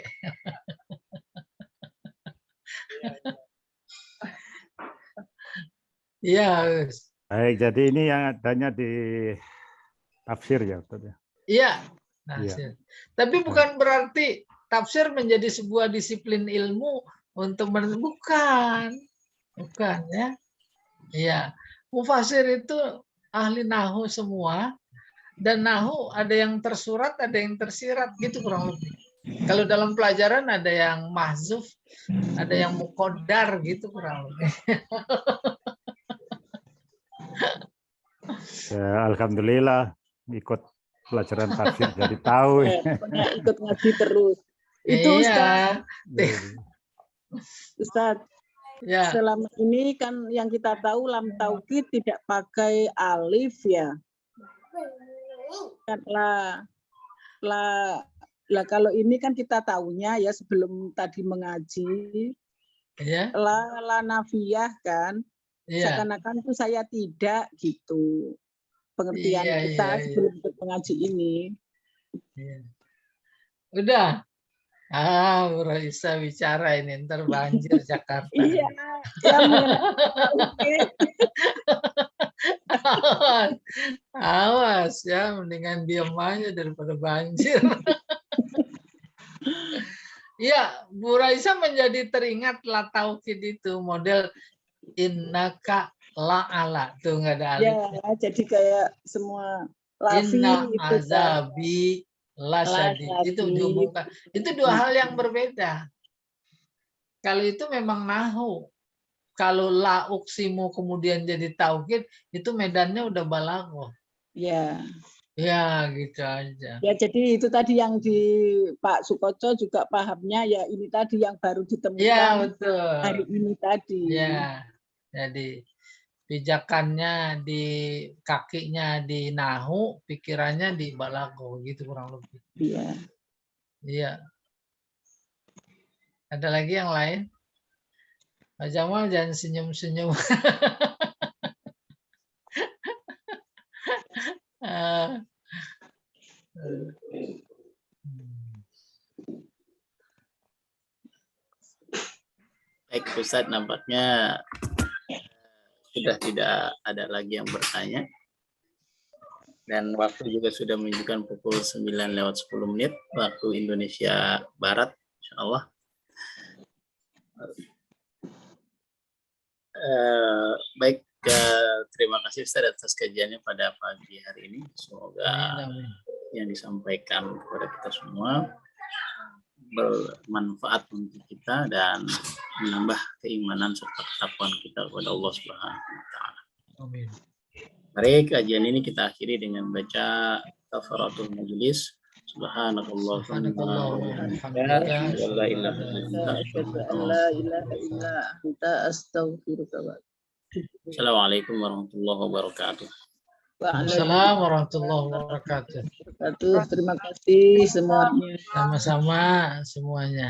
Speaker 1: Iya.
Speaker 3: Baik, jadi ini yang adanya di tafsir ya, Ustaz ya.
Speaker 1: Iya.
Speaker 3: Iya.
Speaker 1: Tapi bukan berarti tafsir menjadi sebuah disiplin ilmu untuk bukan ya. Iya. Mufasir itu ahli nahu semua, dan nahu ada yang tersurat, ada yang tersirat, gitu kurang lebih. Kalau dalam pelajaran ada yang mahzuf, ada yang muqaddar, gitu kurang lebih.
Speaker 3: Ya, alhamdulillah ikut pelajaran tafsir jadi tahu.
Speaker 5: Pokoknya ikut ngaji terus. Itu
Speaker 1: Iya.
Speaker 5: Ustaz,
Speaker 1: Ya.
Speaker 5: selama ini kan yang kita tahu lam taukid tidak pakai alif ya. Kan kalau ini kan kita tahunya ya sebelum tadi mengaji
Speaker 1: Ya.
Speaker 5: la nafiyah kan.
Speaker 1: Iya.
Speaker 5: Seakan-akan itu saya tidak gitu. Pengertian
Speaker 1: Iya,
Speaker 5: kita
Speaker 1: iya.
Speaker 5: sebelum ikut mengaji ini.
Speaker 1: Iya. Udah. Bu Raisa bicara ini, ntar banjir Jakarta.
Speaker 5: Iya, ya oke.
Speaker 1: Awas ya, mendingan diem aja daripada banjir. Iya, Bu Raisa menjadi teringat la taukid itu model innaka la'ala, tuh nggak ada alif.
Speaker 5: Ya, jadi kayak semua lafi
Speaker 1: Inna
Speaker 5: itu kan.
Speaker 1: azabi lasyadid. Itu dihubungkan. Itu dua hal yang berbeda. Kalau itu memang nahu. Kalau la uksimu kemudian jadi taukid, itu medannya udah balaghah.
Speaker 5: Ya.
Speaker 1: Ya, gitu aja.
Speaker 5: Ya, jadi itu tadi yang di Pak Sukoco juga pahamnya ya ini tadi yang baru ditemukan.
Speaker 1: Ya, betul.
Speaker 5: Hari ini tadi.
Speaker 1: Ya. Jadi pijakannya di kakinya di nahu, pikirannya di balaghah, gitu kurang lebih.
Speaker 5: Iya.
Speaker 1: Iya. Ada lagi yang lain? Pak Jamal jangan senyum-senyum.
Speaker 2: Baik, Ustaz, nampaknya sudah tidak ada lagi yang bertanya. Dan waktu juga sudah menunjukkan pukul 9:10 waktu Indonesia Barat, insya Allah. Baik, terima kasih Ustaz atas kajiannya pada pagi hari ini. Semoga yang disampaikan kepada kita semua bermanfaat untuk kita dan menambah keimanan serta ketakwaan kita kepada Allah Subhanahu wa taala.
Speaker 1: Amin.
Speaker 2: Mari kajian ini kita akhiri dengan baca kafaratul majlis. Subhanallah. Assalamualaikum warahmatullahi wabarakatuh.
Speaker 1: Waalaikumsalam warahmatullahi wabarakatuh.
Speaker 5: Terima kasih semuanya.
Speaker 1: Sama-sama semuanya.